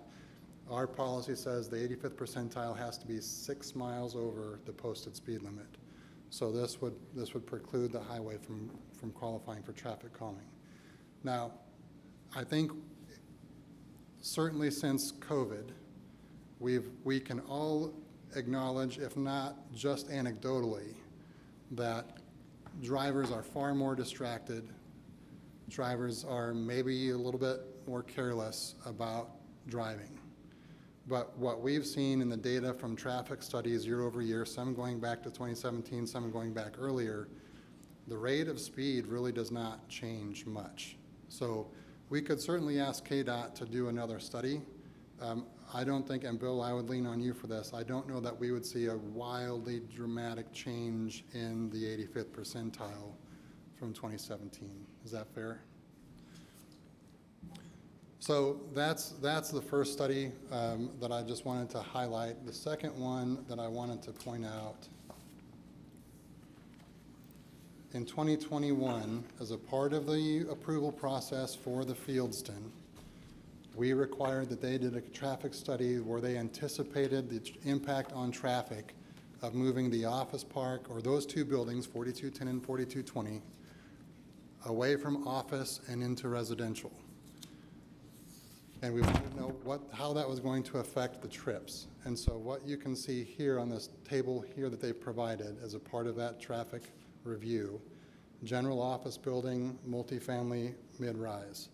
our policy says the 85th percentile has to be 6 miles over the posted speed limit. So this would preclude the highway from qualifying for traffic calming. Now, I think certainly since COVID, we can all acknowledge, if not just anecdotally, that drivers are far more distracted. Drivers are maybe a little bit more careless about driving. But what we've seen in the data from traffic studies year over year, some going back to 2017, some going back earlier, the rate of speed really does not change much. So we could certainly ask KDOT to do another study. I don't think, and Bill, I would lean on you for this, I don't know that we would see a wildly dramatic change in the 85th percentile from 2017. Is that fair? So that's the first study that I just wanted to highlight. The second one that I wanted to point out, in 2021, as a part of the approval process for the Fieldston, we required that they did a traffic study where they anticipated the impact on traffic of moving the office park, or those two buildings, 4210 and 4220, away from office and into residential. And we wanted to know how that was going to affect the trips. And so what you can see here on this table here that they provided as a part of that traffic review, general office building, multifamily, mid-rise.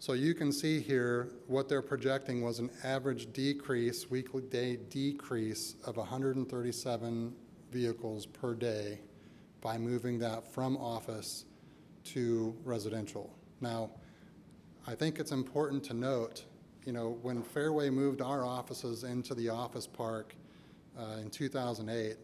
So you can see here what they're projecting was an average decrease, weekly day decrease of 137 vehicles per day by moving that from office to residential. Now, I think it's important to note, when Fairway moved our offices into the office park in 2008,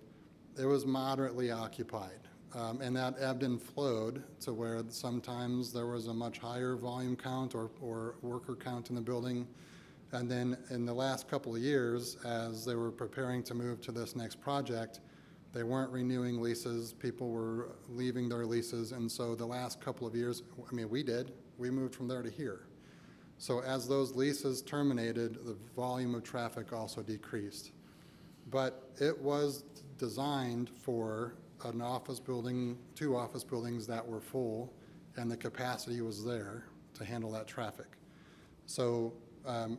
it was moderately occupied. And that ebbed and flowed to where sometimes there was a much higher volume count or worker count in the building. And then in the last couple of years, as they were preparing to move to this next project, they weren't renewing leases. People were leaving their leases. And so the last couple of years, we moved from there to here. So as those leases terminated, the volume of traffic also decreased. But it was designed for an office building, 2 office buildings that were full, and the capacity was there to handle that traffic. So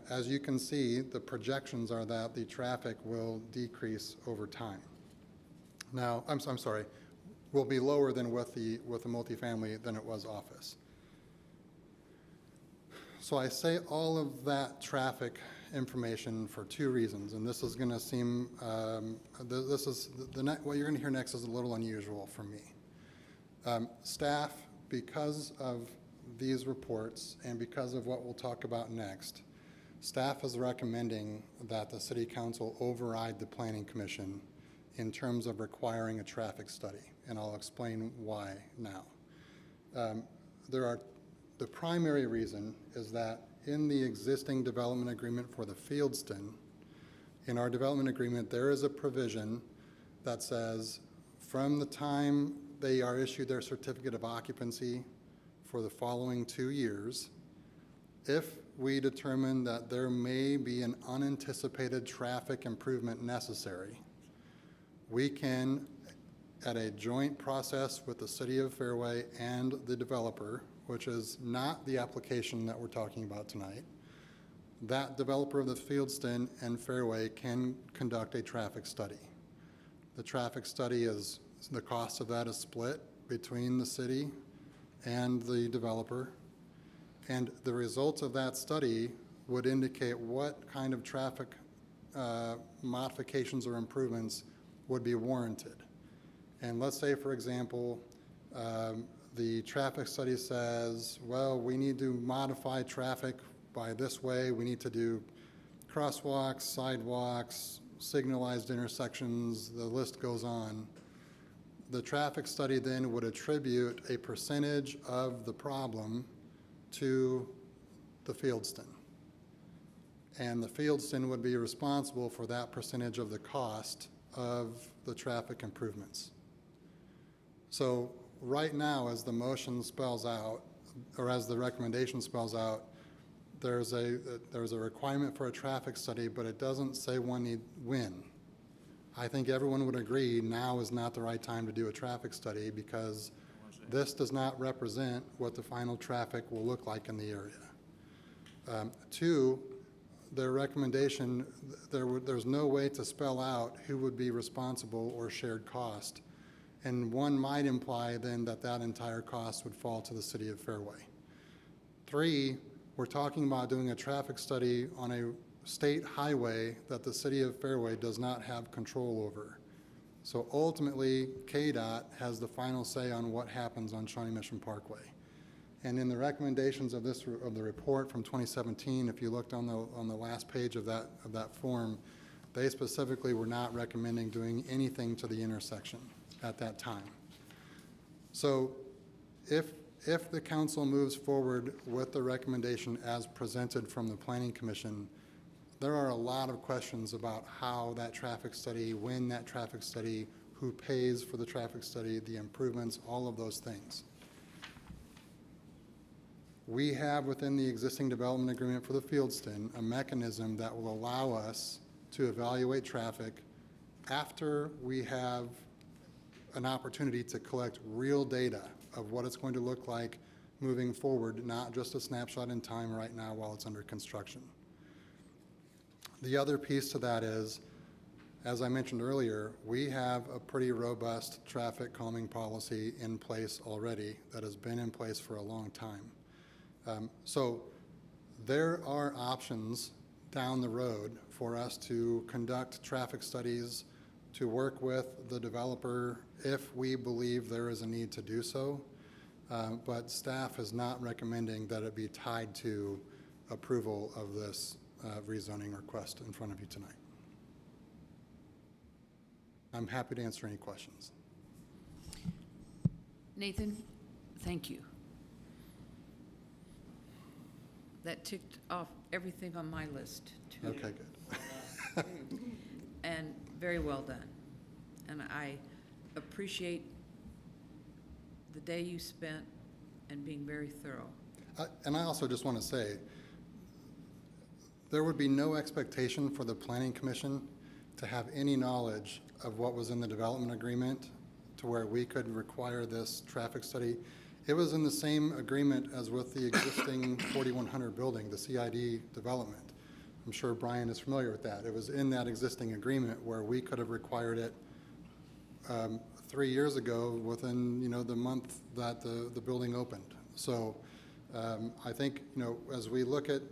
as you can see, the projections are that the traffic will decrease over time. Now, I'm sorry, will be lower than with the multifamily than it was office. So I say all of that traffic information for two reasons, and this is going to seem, what you're going to hear next is a little unusual for me. Staff, because of these reports and because of what we'll talk about next, staff is recommending that the City Council override the Planning Commission in terms of requiring a traffic study, and I'll explain why now. The primary reason is that in the existing development agreement for the Fieldston, in our development agreement, there is a provision that says from the time they are issued their certificate of occupancy for the following 2 years, if we determine that there may be an unanticipated traffic improvement necessary, we can, at a joint process with the City of Fairway and the developer, which is not the application that we're talking about tonight, that developer of the Fieldston and Fairway can conduct a traffic study. The traffic study is, the cost of that is split between the city and the developer, and the results of that study would indicate what kind of traffic modifications or improvements would be warranted. And let's say, for example, the traffic study says, well, we need to modify traffic by this way. We need to do crosswalks, sidewalks, signalized intersections, the list goes on. The traffic study then would attribute a percentage of the problem to the Fieldston. And the Fieldston would be responsible for that percentage of the cost of the traffic improvements. So right now, as the motion spells out, or as the recommendation spells out, there's a requirement for a traffic study, but it doesn't say when. I think everyone would agree now is not the right time to do a traffic study because this does not represent what the final traffic will look like in the area. Two, their recommendation, there's no way to spell out who would be responsible or shared cost. And one might imply then that that entire cost would fall to the City of Fairway. Three, we're talking about doing a traffic study on a state highway that the City of Fairway does not have control over. So ultimately, KDOT has the final say on what happens on Shawnee Mission Parkway. And in the recommendations of the report from 2017, if you looked on the last page of that form, they specifically were not recommending doing anything to the intersection at that time. So if the council moves forward with the recommendation as presented from the Planning Commission, there are a lot of questions about how that traffic study, when that traffic study, who pays for the traffic study, the improvements, all of those things. We have within the existing development agreement for the Fieldston a mechanism that will allow us to evaluate traffic after we have an opportunity to collect real data of what it's going to look like moving forward, not just a snapshot in time right now while it's under construction. The other piece to that is, as I mentioned earlier, we have a pretty robust traffic calming policy in place already that has been in place for a long time. So there are options down the road for us to conduct traffic studies, to work with the developer if we believe there is a need to do so, but staff is not recommending that it be tied to approval of this rezoning request in front of you tonight. I'm happy to answer any questions. Nathan, thank you. That ticked off everything on my list, too. Okay, good. And very well done. And I appreciate the day you spent and being very thorough. And I also just want to say, there would be no expectation for the Planning Commission to have any knowledge of what was in the development agreement to where we could require this traffic study. It was in the same agreement as with the existing 4100 building, the CID development. I'm sure Brian is familiar with that. It was in that existing agreement where we could have required it 3 years ago within, the month that the building opened. So I think, as we look at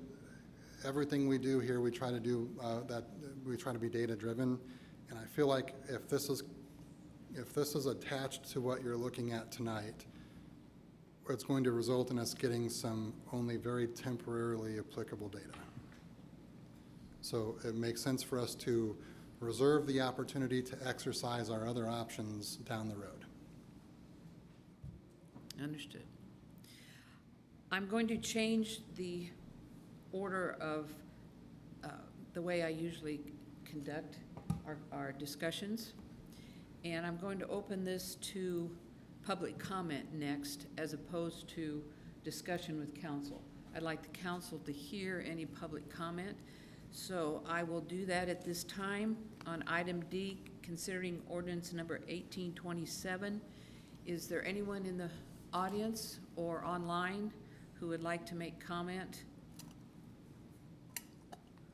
everything we do here, we try to do we try to be data-driven. And I feel like if this is attached to what you're looking at tonight, it's going to result in us getting some only very temporarily applicable data. So it makes sense for us to reserve the opportunity to exercise our other options down the road. Understood. I'm going to change the order of the way I usually conduct our discussions. And I'm going to open this to public comment next, as opposed to discussion with council. I'd like the council to hear any public comment. So I will do that at this time. On item D, considering ordinance number 1827, is there anyone in the audience or online who would like to make comment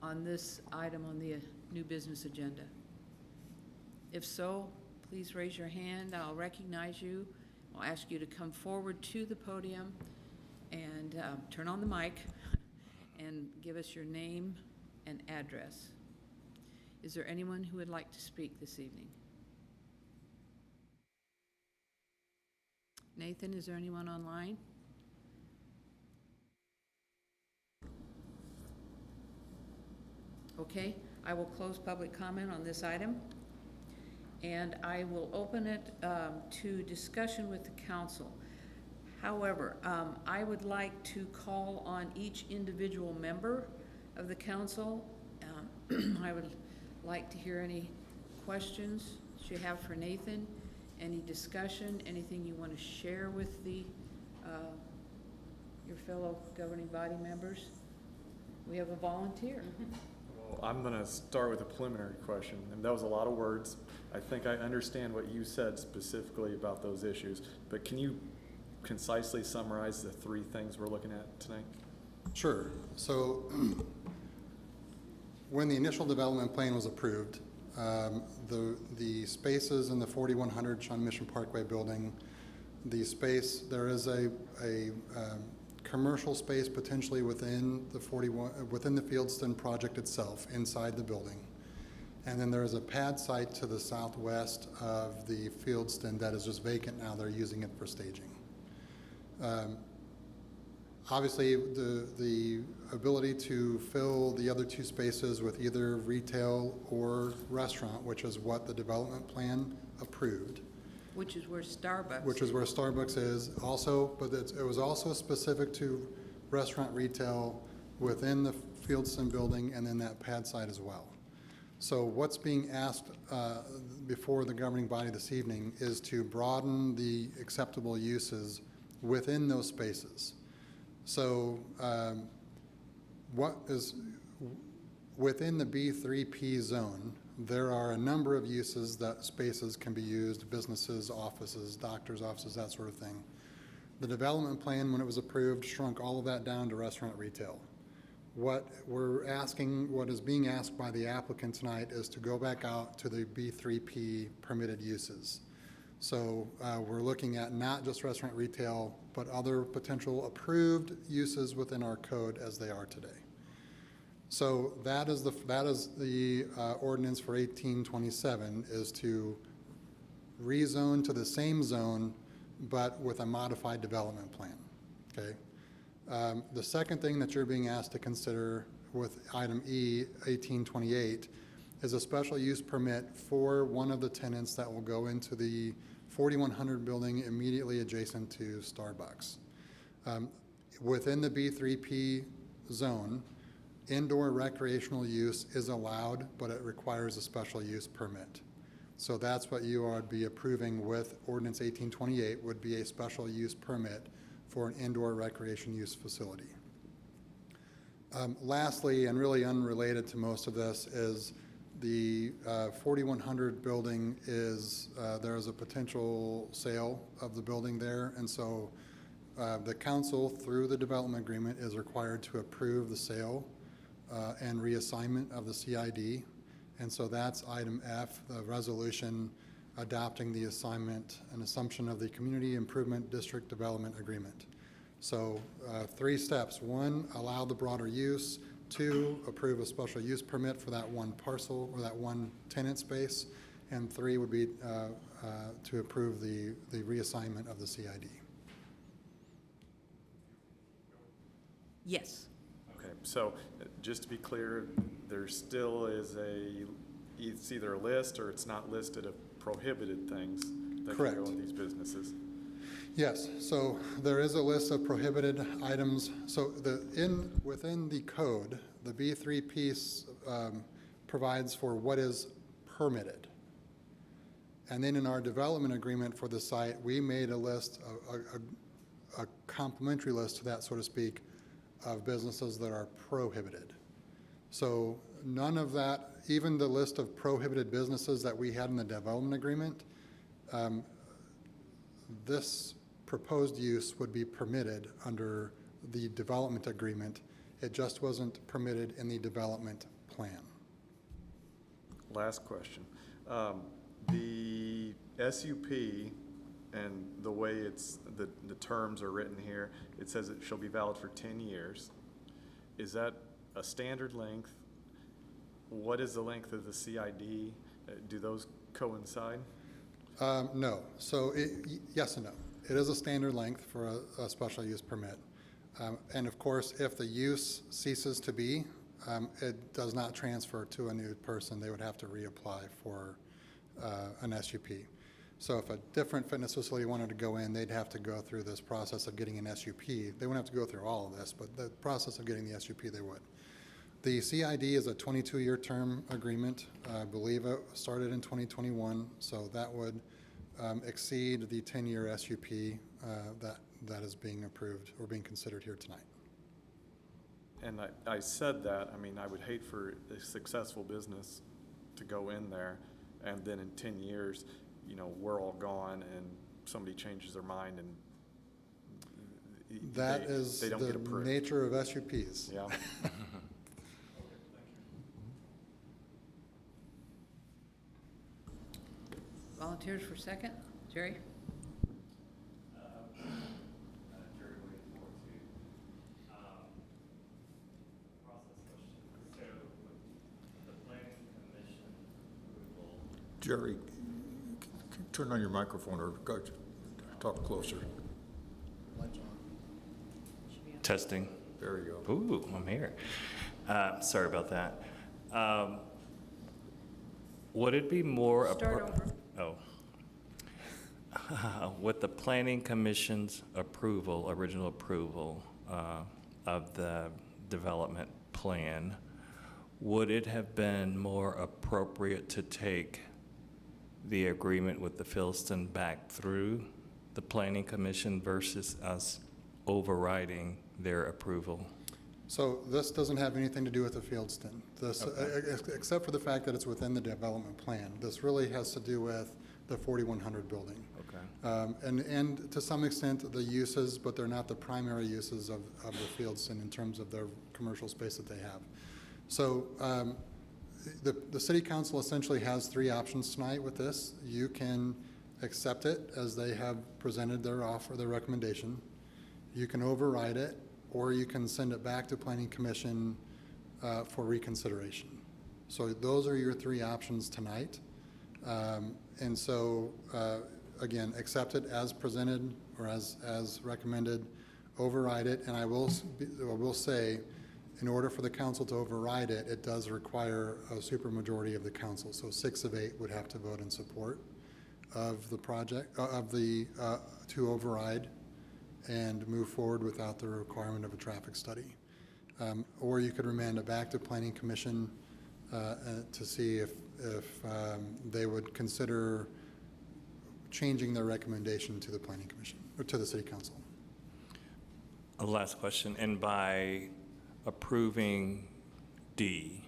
on this item on the new business agenda? If so, please raise your hand. I'll recognize you. I'll ask you to come forward to the podium and turn on the mic and give us your name and address. Is there anyone who would like to speak this evening? Nathan, is there anyone online? Okay, I will close public comment on this item, and I will open it to discussion with the council. However, I would like to call on each individual member of the council. I would like to hear any questions that you have for Nathan, any discussion, anything you want to share with the your fellow governing body members. We have a volunteer. Well, I'm going to start with a preliminary question, and that was a lot of words. I think I understand what you said specifically about those issues, but can you concisely summarize the three things we're looking at tonight? Sure. So when the initial development plan was approved, the spaces in the 4100 Shawn Mission Parkway building, there is a commercial space potentially within the Fieldston project itself, inside the building. And then there is a pad site to the southwest of the Fieldston that is just vacant now. They're using it for staging. Obviously, the ability to fill the other two spaces with either retail or restaurant, which is what the development plan approved. Which is where Starbucks Which is where Starbucks is also, but it was also specific to restaurant retail within the Fieldston building and then that pad site as well. So what's being asked before the governing body this evening is to broaden the acceptable uses within those spaces. So what is within the B3P zone, there are a number of uses that spaces can be used: businesses, offices, doctors' offices, that sort of thing. The development plan, when it was approved, shrunk all of that down to restaurant retail. What is being asked by the applicant tonight is to go back out to the B3P permitted uses. So we're looking at not just restaurant retail, but other potential approved uses within our code as they are today. So that is the ordinance for 1827, is to rezone to the same zone, but with a modified development plan. Okay. The second thing that you're being asked to consider with item E, 1828, is a special use permit for one of the tenants that will go into the 4100 building immediately adjacent to Starbucks. Within the B3P zone, indoor recreational use is allowed, but it requires a special use permit. So that's what you would be approving with ordinance 1828, would be a special use permit for an indoor recreation use facility. Lastly, and really unrelated to most of this, is the 4100 building there is a potential sale of the building there, and so the council, through the development agreement, is required to approve the sale and reassignment of the CID. And so that's item F, the resolution adopting the assignment and assumption of the Community Improvement District Development Agreement. So 3 steps. 1, allow the broader use. 2, approve a special use permit for that one parcel or that one tenant space. And 3 would be to approve the reassignment of the CID. Yes. Okay, so just to be clear, there still is it's either a list or it's not listed of prohibited things that can go Correct. in these businesses. Yes, so there is a list of prohibited items. So within the code, the B3 piece provides for what is permitted. And then in our development agreement for the site, we made a list, a complementary list to that, so to speak, of businesses that are prohibited. So none of that, even the list of prohibited businesses that we had in the development agreement, this proposed use would be permitted under the development agreement. It just wasn't permitted in the development plan. Last question. The SUP and the way the terms are written here, it says it shall be valid for 10 years. Is that a standard length? What is the length of the CID? Do those coincide? No. So yes and no. It is a standard length for a special use permit. And of course, if the use ceases to be, it does not transfer to a new person. They would have to reapply for an SUP. So if a different fitness facility wanted to go in, they'd have to go through this process of getting an SUP. They wouldn't have to go through all of this, but the process of getting the SUP, they would. The CID is a 22-year term agreement. I believe it started in 2021, so that would exceed the 10-year SUP that is being approved or being considered here tonight. And I said that, I mean, I would hate for a successful business to go in there and then in 10 years, you know, we're all gone and somebody changes their mind and That is they don't the get approved. nature of SUPs. Yeah. Volunteers for second? Jerry? Jerry Williams, Ward 2. Process question. So with the planning commission approval, Jerry, turn on your microphone or go talk closer. Testing. There you go. Ooh, I'm here. Sorry about that. Would it be more? Start over. Oh. With the Planning Commission's approval, original approval of the development plan, would it have been more appropriate to take the agreement with the Philston back through the Planning Commission versus us overriding their approval? So this doesn't have anything to do with the Fieldston. This, except for the fact that it's within the development plan. This really has to do with the 4100 building. Okay. And to some extent, the uses, but they're not the primary uses of the Fieldston in terms of their commercial space that they have. So the city council essentially has 3 options tonight with this. You can accept it as they have presented their offer, their recommendation. You can override it, or you can send it back to Planning Commission for reconsideration. So those are your 3 options tonight. And so, again, accept it as presented or as recommended, override it, and I will say, in order for the council to override it, it does require a supermajority of the council. So 6 of 8 would have to vote in support of the project, to override and move forward without the requirement of a traffic study. Or you could remand it back to Planning Commission to see if they would consider changing their recommendation to the Planning Commission, or to the City Council. A last question, and by approving D,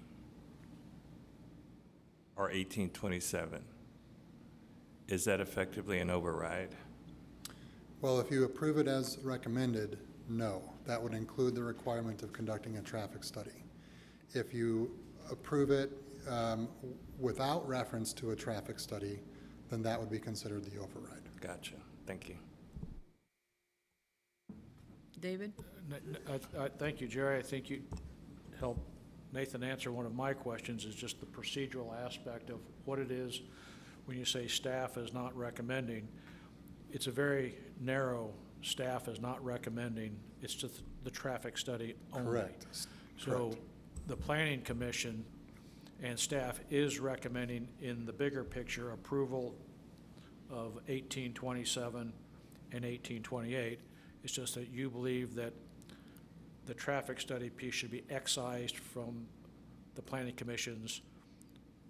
or 1827, is that effectively an override? Well, if you approve it as recommended, no. That would include the requirement of conducting a traffic study. If you approve it without reference to a traffic study, then that would be considered the override. Gotcha. Thank you. David? Thank you, Jerry. I think you helped Nathan answer one of my questions, is just the procedural aspect of what it is when you say staff is not recommending. It's a very narrow, staff is not recommending, it's just the traffic study only. Correct. So Correct. the Planning Commission and staff is recommending in the bigger picture approval of 1827 and 1828. It's just that you believe that the traffic study piece should be excised from the Planning Commission's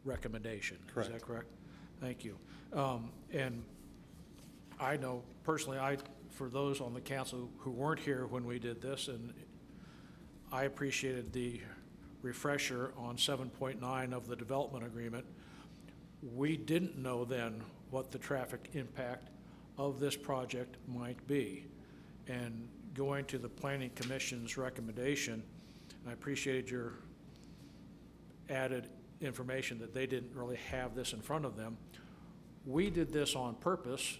recommendation. Correct. Is that correct? Thank you. And I know personally, for those on the council who weren't here when we did this, and I appreciated the refresher on 7.9 of the development agreement. We didn't know then what the traffic impact of this project might be. And going to the Planning Commission's recommendation, I appreciated your added information that they didn't really have this in front of them. We did this on purpose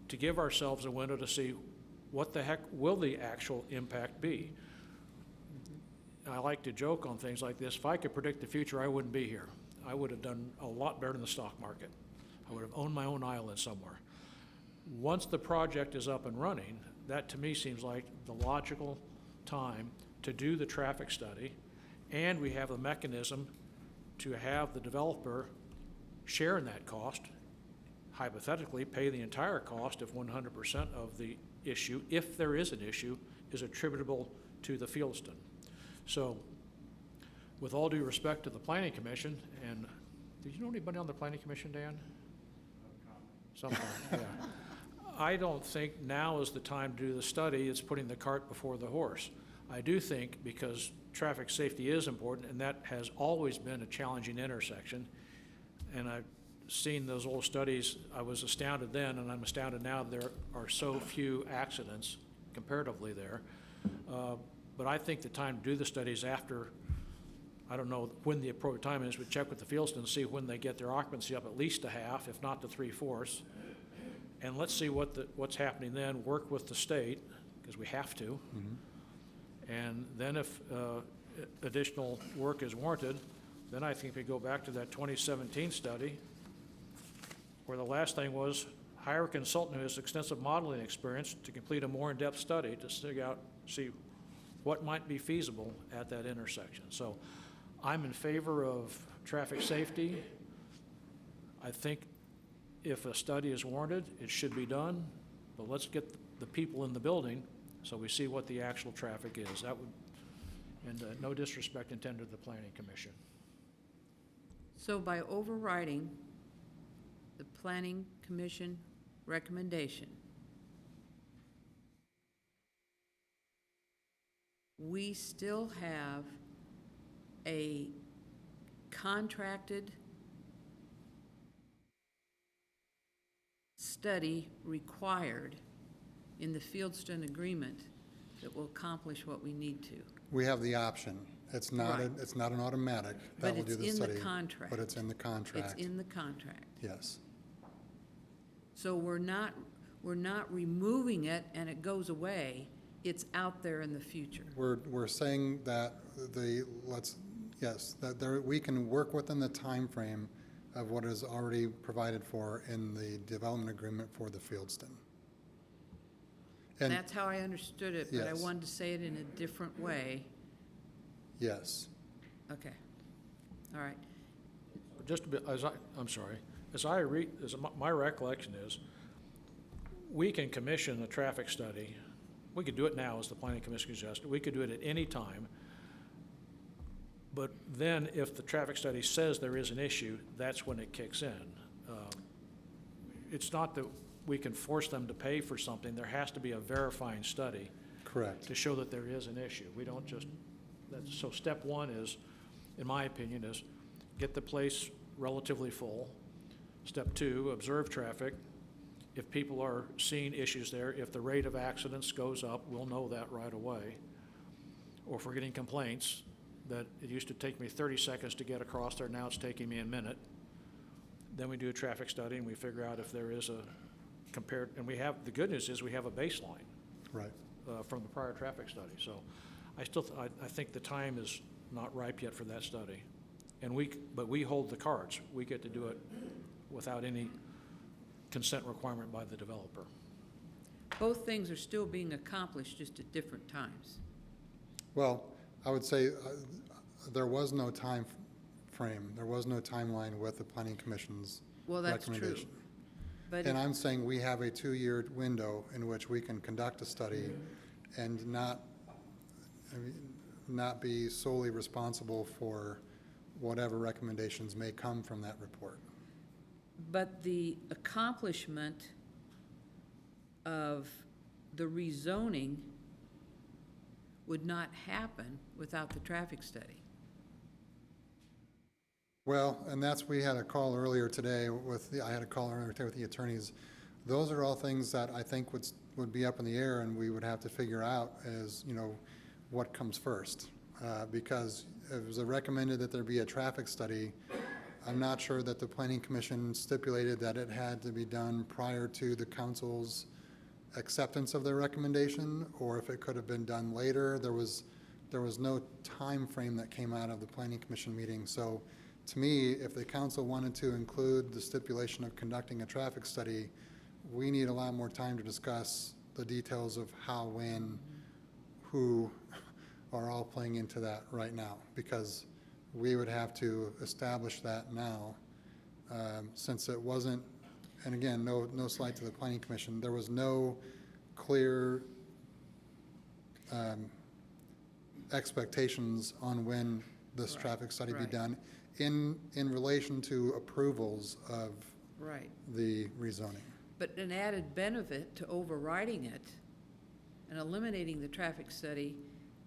to give ourselves a window to see what the heck will the actual impact be. I like to joke on things like this. If I could predict the future, I wouldn't be here. I would have done a lot better in the stock market. I would have owned my own island somewhere. Once the project is up and running, that to me seems like the logical time to do the traffic study, and we have a mechanism to have the developer share in that cost, hypothetically pay the entire cost if 100% of the issue, if there is an issue, is attributable to the Fieldston. So with all due respect to the Planning Commission, and did you know anybody on the Planning Commission, Dan? Sometime, yeah. I don't think now is the time to do the study. It's putting the cart before the horse. I do think, because traffic safety is important, and that has always been a challenging intersection, and I've seen those old studies. I was astounded then, and I'm astounded now there are so few accidents comparatively there. But I think the time to do the studies after, I don't know when the appropriate time is, but check with the Fieldston and see when they get their occupancy up at least to half, if not to 3/4. And let's see what's happening then, work with the state, because we have to. And then if additional work is warranted, then I think we go back to that 2017 study, where the last thing was hire a consultant who has extensive modeling experience to complete a more in-depth study to see what might be feasible at that intersection. So I'm in favor of traffic safety. I think if a study is warranted, it should be done, but let's get the people in the building so we see what the actual traffic is. That would, and no disrespect intended to the Planning Commission. So by overriding the Planning Commission recommendation, we still have a contracted study required in the Fieldston agreement that will accomplish what we need to. We have the option. It's not, Right. it's not an automatic that But will do it's the in the study. contract. But it's in the contract. It's in the contract. Yes. So we're not removing it and it goes away. It's out there in the future. We're saying that that there, we can work within the time frame of what is already provided for in the development agreement for the Fieldston. And That's how I understood it, but I Yes. wanted to say it in a different way. yes, Okay. All right. Just a bit, I'm sorry, my recollection is, we can commission a traffic study. We could do it now, as the Planning Commission suggested. We could do it at any time. But then, if the traffic study says there is an issue, that's when it kicks in. It's not that we can force them to pay for something. There has to be a verifying study correct. to show that there is an issue. We don't just, so step one is, in my opinion, is get the place relatively full. Step two, observe traffic. if people are seeing issues there, if the rate of accidents goes up, we'll know that right away. Or if we're getting complaints that it used to take me 30 seconds to get across there, now it's taking me a minute. Then we do a traffic study and we figure out if there is a compared, and we have, the good news is we have a baseline Right. from the prior traffic study. So I think the time is not ripe yet for that study. And but we hold the cards. We get to do it without any consent requirement by the developer. Both things are still being accomplished, just at different times. Well, I would say there was no time frame, there was no timeline with the planning commission's Well, that's true. recommendation. But And I'm saying we have a 2-year window in which we can conduct a study and not be solely responsible for whatever recommendations may come from that report. But the accomplishment of the rezoning would not happen without the traffic study. Well, and we had a call earlier today I had a call earlier today with the attorneys. Those are all things that I think would be up in the air, and we would have to figure out as, what comes first. Because it was recommended that there be a traffic study. I'm not sure that the Planning Commission stipulated that it had to be done prior to the council's acceptance of their recommendation, or if it could have been done later. There was no time frame that came out of the Planning Commission meeting. So to me, if the council wanted to include the stipulation of conducting a traffic study, we need a lot more time to discuss the details of how, when, who are all playing into that right now, because we would have to establish that now, since it wasn't, and again, no slight to the Planning Commission, there was no clear expectations on when this traffic study be right. done in relation to approvals of Right. the rezoning. But an added benefit to overriding it and eliminating the traffic study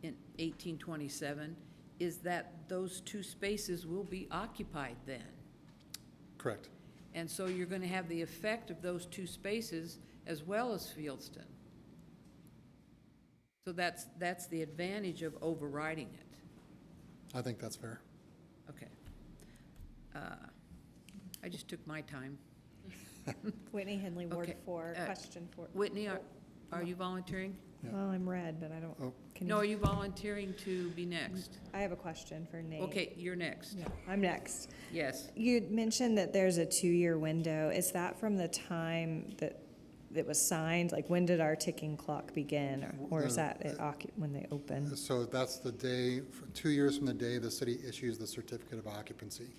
in 1827 is that those 2 spaces will be occupied then. Correct. And so you're going to have the effect of those 2 spaces as well as Fieldston. So that's the advantage of overriding it. I think that's fair. Okay. I just took my time. Whitney Henley, Ward Okay, 4, question 4. Whitney, are you volunteering? Yeah. Well, I'm red, but I don't, Oh. can No, are you? you volunteering to be next? I have a question for Nate. Okay, you're next. Yeah, I'm next. Yes. You mentioned that there's a 2-year window. Is that from the time that it was signed? Like, when did our ticking clock begin? Or is that when they open? So that's the day, 2 years from the day the city issues the certificate of occupancy.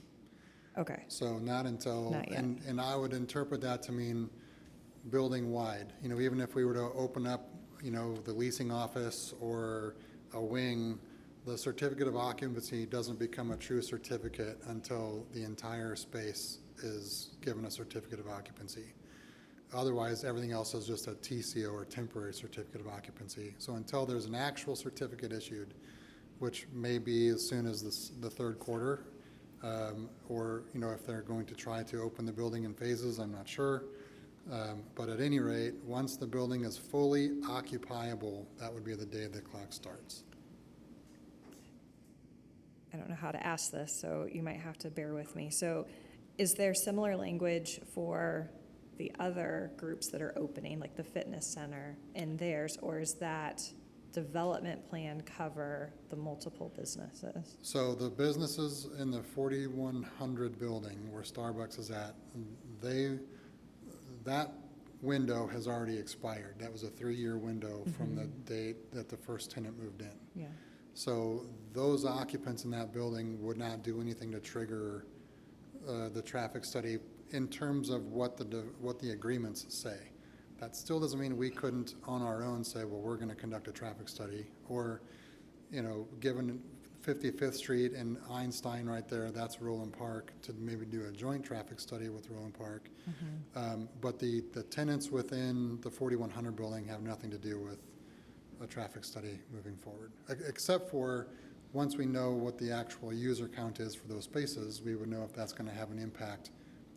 Okay, So not until, Not yet. and I would interpret that to mean building wide. Even if we were to open up, the leasing office or a wing, the certificate of occupancy doesn't become a true certificate until the entire space is given a certificate of occupancy. Otherwise, everything else is just a TCO or temporary certificate of occupancy. So until there's an actual certificate issued, which may be as soon as the 3rd quarter, or, if they're going to try to open the building in phases, I'm not sure. But at any rate, once the building is fully occupiable, that would be the day the clock starts. I don't know how to ask this, so you might have to bear with me. So is there similar language for the other groups that are opening, like the fitness center and theirs, or is that development plan cover the multiple businesses? So the businesses in the 4100 building where Starbucks is at, that window has already expired. That was a 3-year window from the date that the first tenant moved in. Yeah. So those occupants in that building would not do anything to trigger the traffic study in terms of what the agreements say. That still doesn't mean we couldn't on our own say, well, we're going to conduct a traffic study, or, given 55th Street and Einstein right there, that's Roland Park, to maybe do a joint traffic study with Roland Park. But the tenants within the 4100 building have nothing to do with a traffic study moving forward, except for once we know what the actual user count is for those spaces, we would know if that's going to have an impact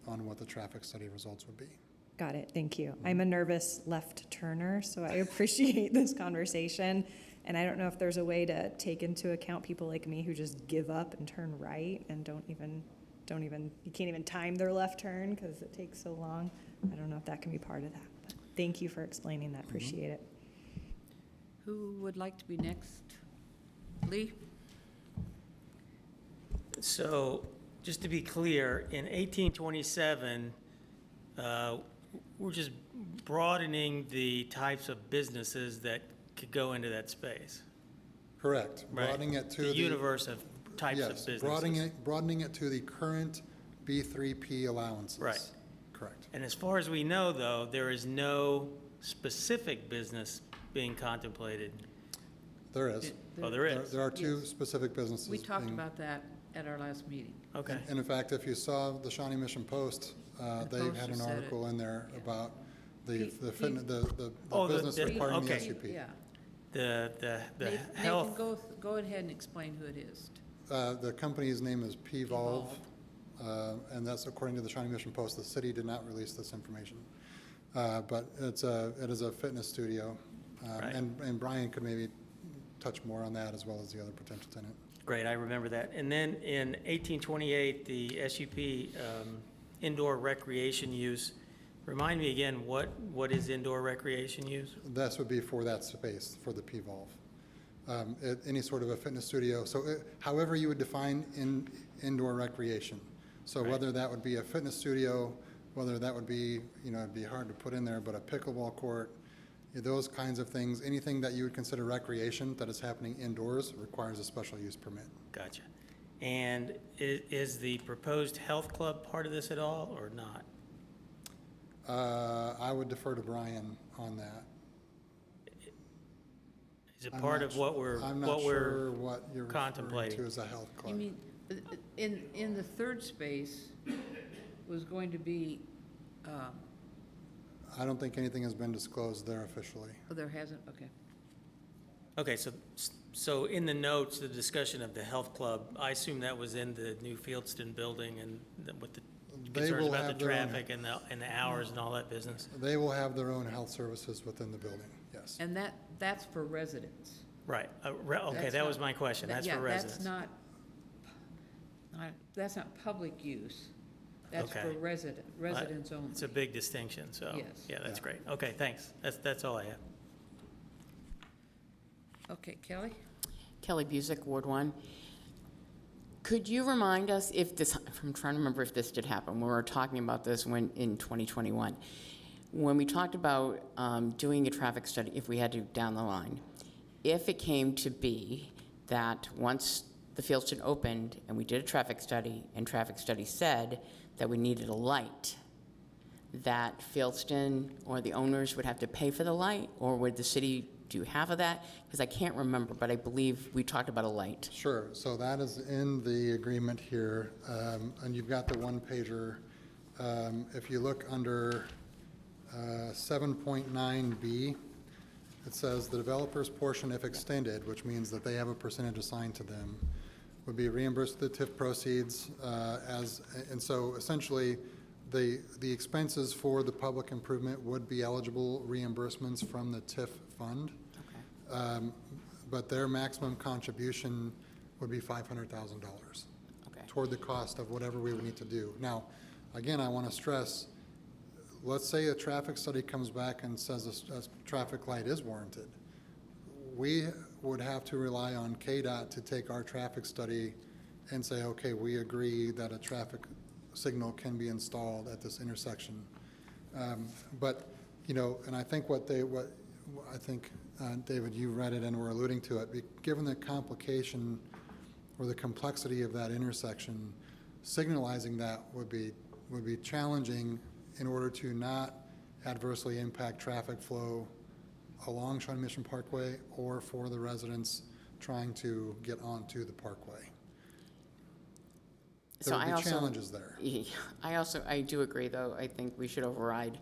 on what the traffic study results would be. Got it, thank you. I'm a nervous left turner, so I appreciate this conversation. And I don't know if there's a way to take into account people like me who just give up and turn right and you can't even time their left turn because it takes so long. I don't know if that can be part of that. But thank you for explaining that, appreciate it. Who would like to be next? Lee? So, just to be clear, in 1827, we're just broadening the types of businesses that could go into that space. Correct. Right. Broadening it to The the. universe of types of Yes, businesses. broadening it to the current B3P allowances. Right. Correct. And as far as we know, though, there is no specific business being contemplated. There is. Oh, there is? There are two Yes. specific businesses. We talked being- about that at our last meeting. Okay. And in fact, if you saw the Shawnee Mission Post, they Post had an said it. article in there Yeah. about Pete- the Oh, the- business the- requiring the okay. SUP. Yeah. The Nathan, health, go ahead and explain who it is. The company's name is P-Volve, and that's according to the Shawnee Mission Post. The city did not release this information. But it is a fitness studio. Right. And Brian could maybe touch more on that as well as the other potential tenant. great, I remember that. And then in 1828, the SUP indoor recreation use, remind me again, what is indoor recreation use? This would be for that space, for the P-Volve. Any sort of a fitness studio, so however you would define indoor recreation. So Right. whether that would be a fitness studio, whether that would be, it'd be hard to put in there, but a pickleball court, those kinds of things, anything that you would consider recreation that is happening indoors requires a special use permit. Gotcha. And is the proposed health club part of this at all, or not? I would defer to Brian on that. Is it I'm part not of what we're, I'm not what sure we're, what you're referring contemplating. to as a health club. You mean, in the third space was going to be, I don't think anything has been disclosed there officially. oh, there hasn't, okay. okay, so in the notes, the discussion of the health club, I assume that was in the new Fieldston building and with the They concerns will about have the their own- traffic and the hours and all that business? They will have their own health services within the building, yes. And that's for residents. Right, okay, That's that was not- my question, that's for residents. Yeah, that's not public use. That's for Okay. residents only. It's a big distinction, so, Yes. yeah, that's Yeah. great. Okay, thanks, that's all I have. Okay, Kelly? Kelly Busick, Ward 1. Could you remind us if this, I'm trying to remember if this did happen, we were talking about this in 2021. When we talked about doing a traffic study, if we had to down the line, if it came to be that once the Fieldston opened and we did a traffic study, and traffic study said that we needed a light, that Fieldston or the owners would have to pay for the light, or would the city do half of that? Because I can't remember, but I believe we talked about a light. Sure, so that is in the agreement here, and you've got the one pager. If you look under 7.9B, it says the developer's portion, if extended, which means that they have a percentage assigned to them, would be reimbursed with the TIF proceeds and so essentially, the expenses for the public improvement would be eligible reimbursements from the TIF fund. Okay. But their maximum contribution would be $500,000 Okay. toward the cost of whatever we would need to do. Now, again, I want to stress, let's say a traffic study comes back and says a traffic light is warranted. We would have to rely on KDOT to take our traffic study and say, okay, we agree that a traffic signal can be installed at this intersection. But, and I think David, you read it and were alluding to it, given the complication or the complexity of that intersection, signalizing that would be challenging in order to not adversely impact traffic flow along Shawnee Mission Parkway or for the residents trying to get onto the parkway. So There I would be also- challenges there. I do agree, though, I think we should override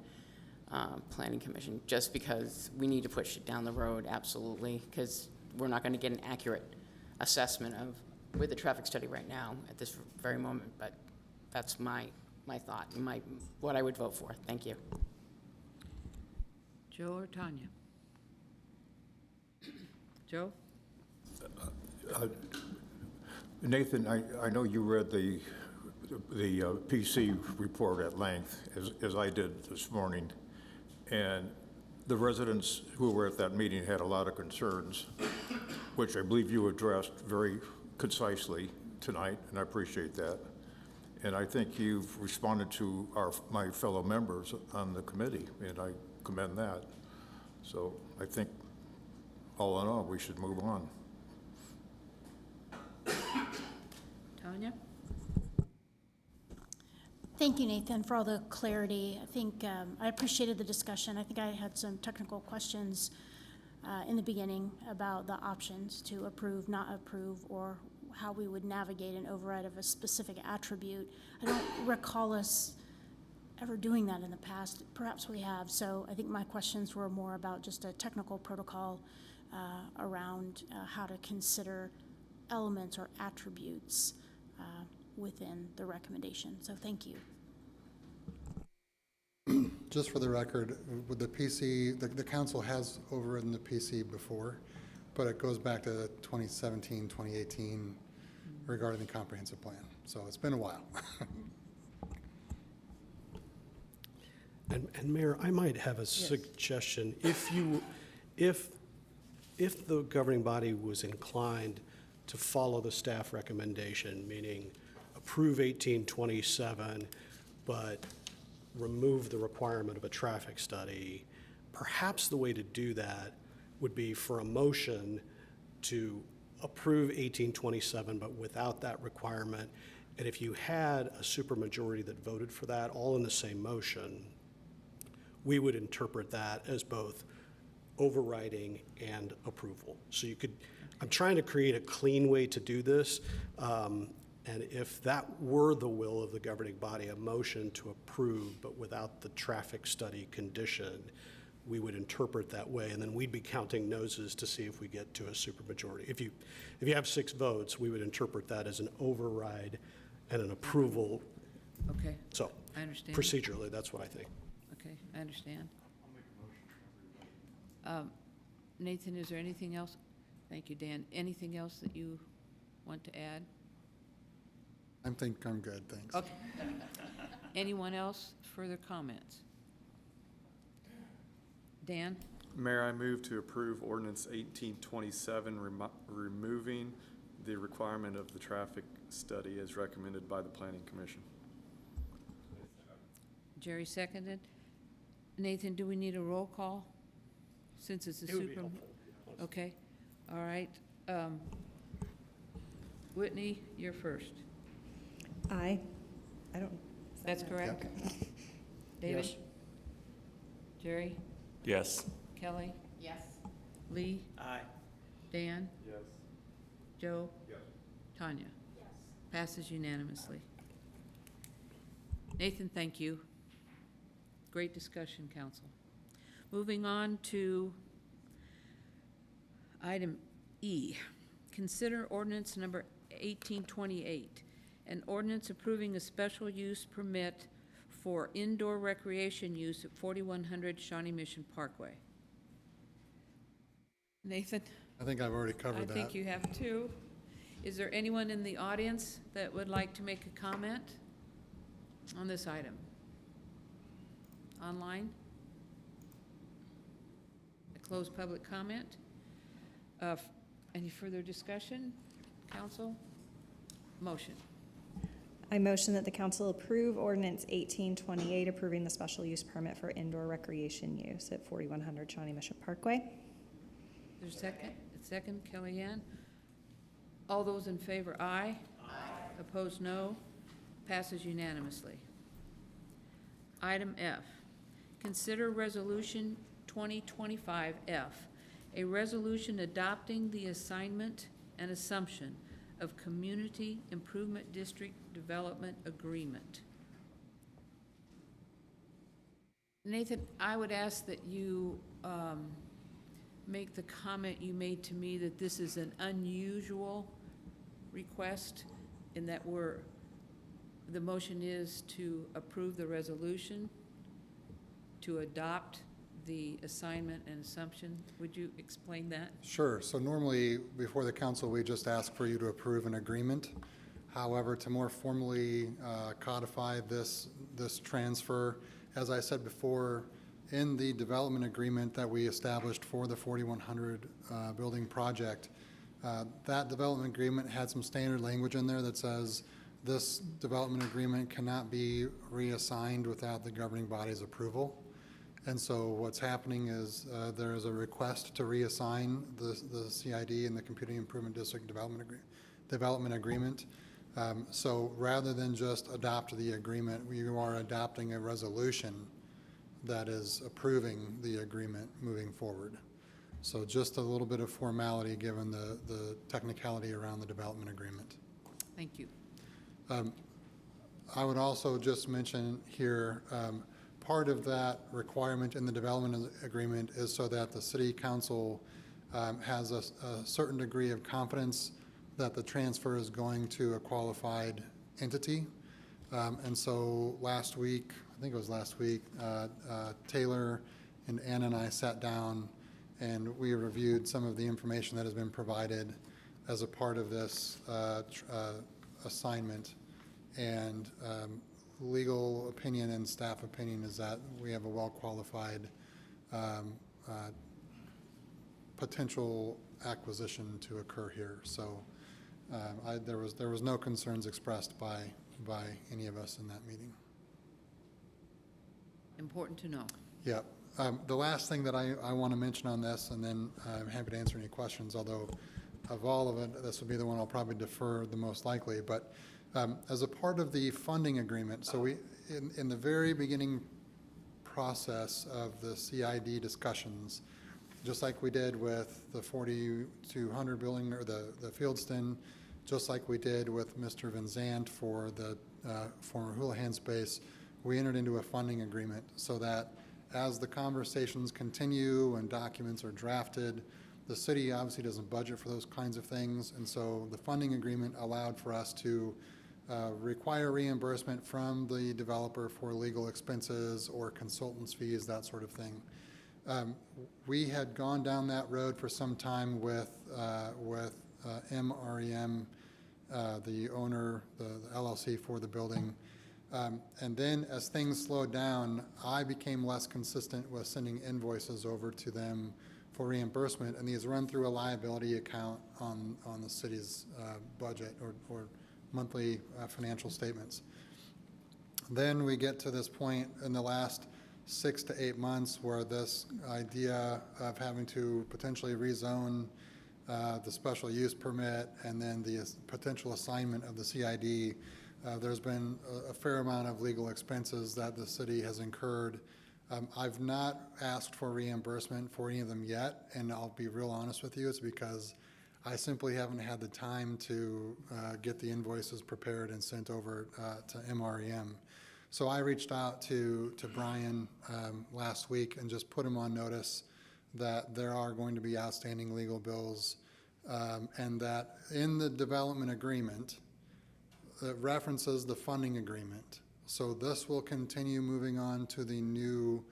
Planning Commission, just because we need to push it down the road, absolutely, because we're not going to get an accurate assessment of, with the traffic study right now, at this very moment, but that's my thought, what I would vote for. Thank you. Joe or Tanya? Joe? Nathan, I know you read the PC report at length, as I did this morning, and the residents who were at that meeting had a lot of concerns, which I believe you addressed very concisely tonight, and I appreciate that. And I think you've responded to my fellow members on the committee, and I commend that. So I think, all in all, we should move on. Tanya? Thank you, Nathan, for all the clarity. I think I appreciated the discussion. I think I had some technical questions in the beginning about the options to approve, not approve, or how we would navigate an override of a specific attribute. I don't recall us ever doing that in the past. Perhaps we have. So I think my questions were more about just a technical protocol around how to consider elements or attributes within the recommendation. So thank you. Just for the record, with the PC, the council has overridden the PC before, but it goes back to 2017, 2018 regarding the comprehensive plan. So it's been a while. And Mayor, I might have a suggestion. If the governing body was inclined to follow the staff recommendation, meaning approve 1827, but remove the requirement of a traffic study, perhaps the way to do that would be for a motion to approve 1827, but without that requirement. And if you had a supermajority that voted for that, all in the same motion, we would interpret that as both overriding and approval. So you could, I'm trying to create a clean way to do this. And if that were the will of the governing body, a motion to approve, but without the traffic study condition, we would interpret that way, and then we'd be counting noses to see if we get to a supermajority. If you have 6 votes, we would interpret that as an override and an approval. Okay, So I understand. procedurally, that's what I think. Okay, I understand. Nathan, is there anything else? Thank you, Dan. Anything else that you want to add? I think I'm good, thanks. Okay. Anyone else? Further comments? Dan? Mayor, I move to approve ordinance 1827, removing the requirement of the traffic study as recommended by the Planning Commission. Jerry seconded. Nathan, do we need a roll call? Since it's a It would be super. helpful. Okay, all right. Whitney, you're first. I don't. That's correct? David? Yes. Jerry? Yes. Kelly? Yes. Lee? Aye. Dan? Yes. Joe? Yes. Tanya? Yes. Passes unanimously. Nathan, thank you. Great discussion, council. Moving on to item E. Consider ordinance number 1828, an ordinance approving a special use permit for indoor recreation use at 4100 Shawnee Mission Parkway. Nathan? I think I've already covered that. I think you have too. Is there anyone in the audience that would like to make a comment on this item? Online? I close public comment. Any further discussion, council? Motion. I motion that the council approve ordinance 1828, approving the special use permit for indoor recreation use at 4100 Shawnee Mission Parkway. There's a second? Second, Kellyanne. All those in favor, aye. Aye. Opposed, no. Passes unanimously. Item F, consider resolution 2025F, a resolution adopting the assignment and assumption of Community Improvement District Development Agreement. Nathan, I would ask that you make the comment you made to me that this is an unusual request in that the motion is to approve the resolution, to adopt the assignment and assumption. Would you explain that? Sure. So normally, before the council, we just ask for you to approve an agreement. However, to more formally codify this transfer, as I said before, in the development agreement that we established for the 4100 building project, that development agreement had some standard language in there that says this development agreement cannot be reassigned without the governing body's approval. And so what's happening is there is a request to reassign the CID and the Computing Improvement District development agreement. So rather than just adopt the agreement, we are adopting a resolution that is approving the agreement moving forward. So just a little bit of formality given the technicality around the development agreement. Thank you. I would also just mention here, part of that requirement in the development agreement is so that the city council has a certain degree of confidence that the transfer is going to a qualified entity. And so last week, I think it was last week, Taylor and Anna and I sat down and we reviewed some of the information that has been provided as a part of this assignment. And legal opinion and staff opinion is that we have a well-qualified potential acquisition to occur here. So there was no concerns expressed by any of us in that meeting. Important to know. Yeah. The last thing that I want to mention on this, and then I'm happy to answer any questions, although of all of it, this will be the one I'll probably defer the most likely, but as a part of the funding agreement, so we, in the very beginning process of the CID discussions, just like we did with the 4200 building or the Fieldston, just like we did with Mr. Van Zandt for the former Houlihan space, we entered into a funding agreement so that as the conversations continue and documents are drafted, the city obviously doesn't budget for those kinds of things, and so the funding agreement allowed for us to require reimbursement from the developer for legal expenses or consultants' fees, that sort of thing. We had gone down that road for some time with MREM, the owner, the LLC for the building. And then as things slowed down, I became less consistent with sending invoices over to them for reimbursement, and these run through a liability account on the city's budget or monthly financial statements. Then we get to this point in the last 6 to 8 months where this idea of having to potentially rezone the special use permit and then the potential assignment of the CID, there's been a fair amount of legal expenses that the city has incurred. I've not asked for reimbursement for any of them yet, and I'll be real honest with you, it's because I simply haven't had the time to get the invoices prepared and sent over to MREM. So I reached out to Brian last week and just put him on notice that there are going to be outstanding legal bills and that in the development agreement, it references the funding agreement. So this will continue moving on to the new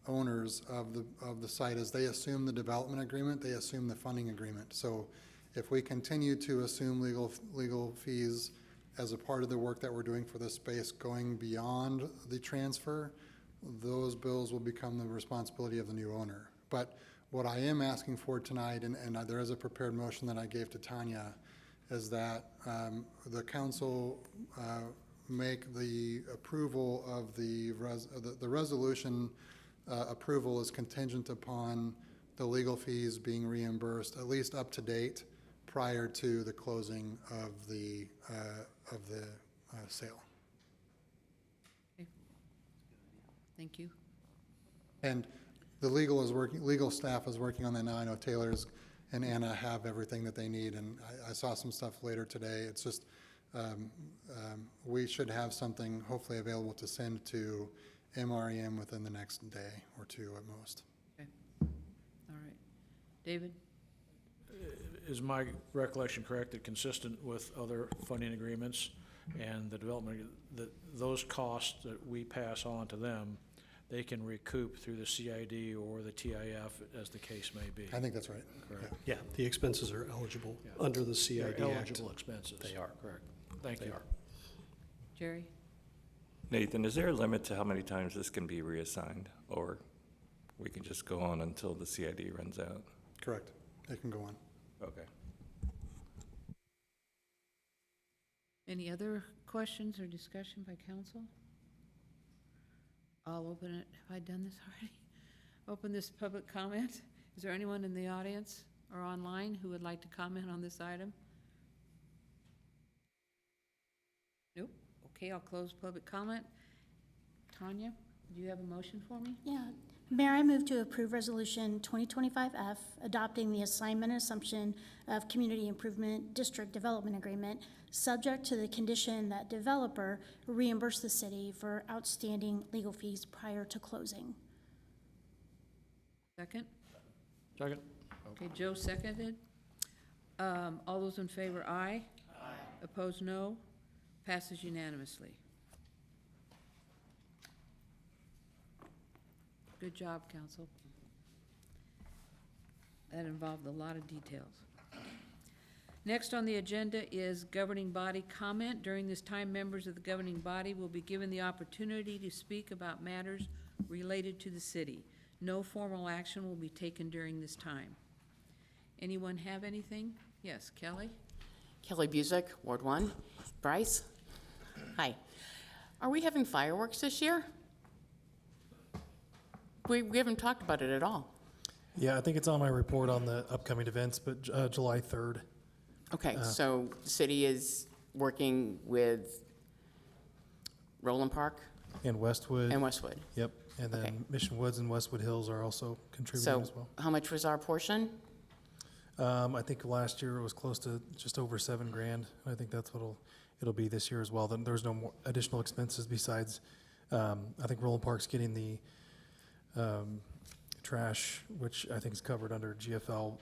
owners of the site. As they assume the development agreement, they assume the funding agreement. So if we continue to assume legal fees as a part of the work that we're doing for this space going beyond the transfer, those bills will become the responsibility of the new owner. But what I am asking for tonight, and there is a prepared motion that I gave to Tanya, is that the council make the approval of the resolution approval is contingent upon the legal fees being reimbursed, at least up to date, prior to the closing of the sale. Okay. Thank you. And the legal staff is working on that now. I know Taylor's and Anna have everything that they need, and I saw some stuff later today. It's just we should have something hopefully available to send to MREM within the next day or two at most. Okay. All right. David? Is my recollection correct that consistent with other funding agreements and the development, that those costs that we pass on to them, they can recoup through the CID or the TIF, as the case may be. I think that's right. Correct. Yeah, the expenses are eligible Yeah. under the CID They're Act. eligible expenses. They are. Correct. Thank They you. are. Jerry? Nathan, is there a limit to how many times this can be reassigned? Or we can just go on until the CID runs out? Correct. It can go on. Okay. Any other questions or discussion by council? I'll open it. Have I done this already? Open this public comment. Is there anyone in the audience or online who would like to comment on this item? Nope. Okay, I'll close public comment. Tanya, do you have a motion for me? Yeah. Mayor, I move to approve Resolution 2025F, adopting the assignment and assumption of Community Improvement District Development Agreement, subject to the condition that developer reimburse the city for outstanding legal fees prior to closing. Second? Second? Okay, Joe seconded. All those in favor, aye. Aye. Opposed, no. Passes unanimously. Good job, council. That involved a lot of details. Next on the agenda is governing body comment. During this time, members of the governing body will be given the opportunity to speak about matters related to the city. No formal action will be taken during this time. Anyone have anything? Yes, Kelly? Kelly Busick, Ward 1. Bryce? Hi. Are we having fireworks this year? We haven't talked about it at all. Yeah, I think it's on my report on the upcoming events, but July 3rd. Okay, so the city is working with Roland Park And Westwood. and Westwood. Yep, and Okay. then Mission Woods and Westwood Hills are also contributing So as well. how much was our portion? I think last year it was close to just over $7,000. I think that's what it'll be this year as well. Then there's no more additional expenses besides, I think Roland Park's getting the trash, which I think is covered under GFL,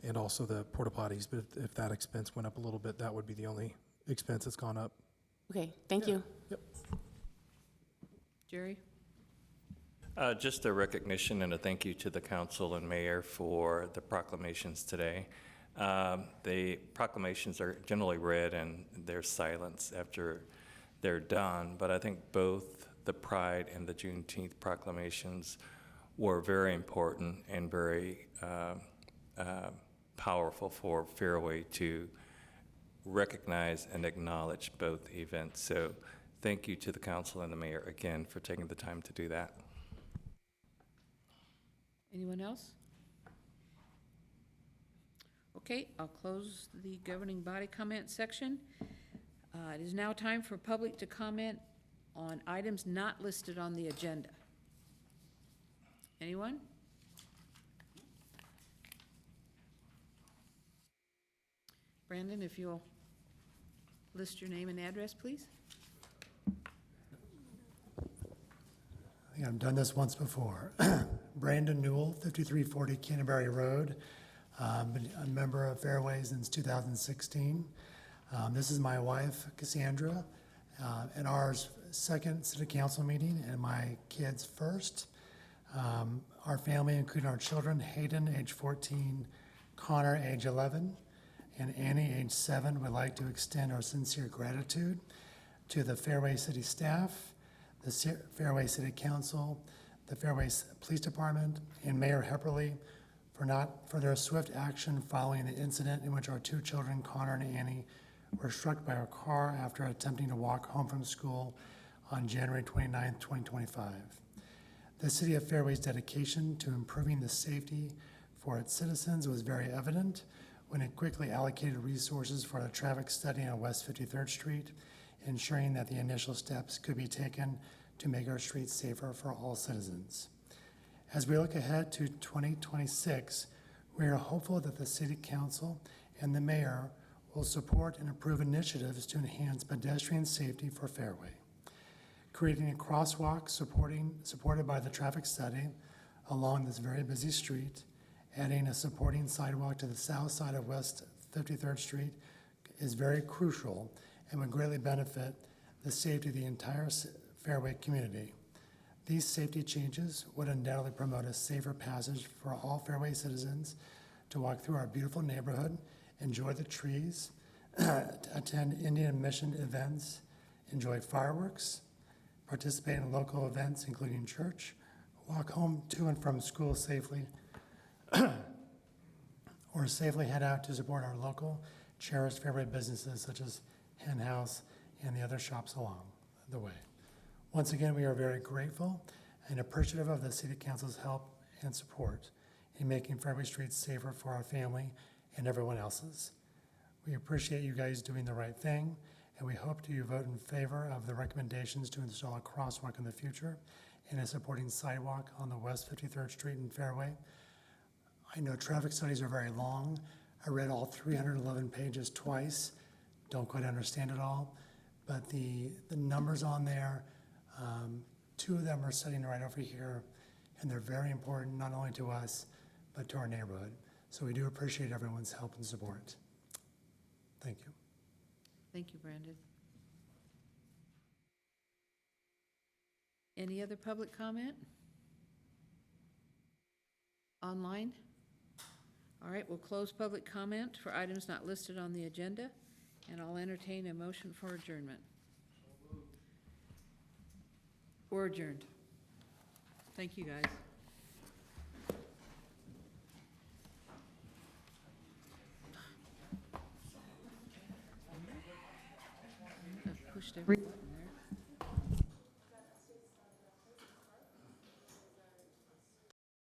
and also the porta potties. But if that expense went up a little bit, that would be the only expense that's gone up. Okay, thank you. Yep. Jerry? Just a recognition and a thank you to the council and mayor for the proclamations today. The proclamations are generally read and there's silence after they're done, but I think both the Pride and the Juneteenth proclamations were very important and very powerful for Fairway to recognize and acknowledge both events. So thank you to the council and the mayor again for taking the time to do that. Anyone else? Okay, I'll close the governing body comment section. It is now time for public to comment on items not listed on the agenda. Anyone? Brandon, if you'll list your name and address, please. I think I've done this once before. Brandon Newell, 5340 Canterbury Road. Been a member of Fairway since 2016. This is my wife, Cassandra, and ours second city council meeting, and my kids first. Our family, including our children, Hayden, age 14, Connor, age 11, and Annie, age 7, would like to extend our sincere gratitude to the Fairway City staff, the Fairway City Council, the Fairway Police Department, and Mayor Hepperly for their swift action following the incident in which our two children, Connor and Annie, were struck by a car after attempting to walk home from school on January 29, 2025. The City of Fairway's dedication to improving the safety for its citizens was very evident when it quickly allocated resources for the traffic study on West 53rd Street, ensuring that the initial steps could be taken to make our streets safer for all citizens. As we look ahead to 2026, we are hopeful that the City Council and the Mayor will support and approve initiatives to enhance pedestrian safety for Fairway. Creating a crosswalk supported by the traffic study along this very busy street, adding a supporting sidewalk to the south side of West 53rd Street is very crucial and would greatly benefit the safety of the entire Fairway community. These safety changes would undoubtedly promote a safer passage for all Fairway citizens to walk through our beautiful neighborhood, enjoy the trees, attend Indian mission events, enjoy fireworks, participate in local events including church, walk home to and from school safely, or safely head out to support our local cherished Fairway businesses such as Hen House and the other shops along the way. Once again, we are very grateful and appreciative of the City Council's help and support in making Fairway streets safer for our family and everyone else's. We appreciate you guys doing the right thing, and we hope you vote in favor of the recommendations to install a crosswalk in the future and a supporting sidewalk on the West 53rd Street in Fairway. I know traffic studies are very long. I read all 311 pages twice. Don't quite understand it all, but the numbers on there, 2 of them are sitting right over here, and they're very important not only to us, but to our neighborhood. So we do appreciate everyone's help and support. Thank you. Thank you, Brandon. Any other public comment? Online? All right, we'll close public comment for items not listed on the agenda, and I'll entertain a motion for adjournment. We're adjourned. Thank you, guys. Pushed everybody.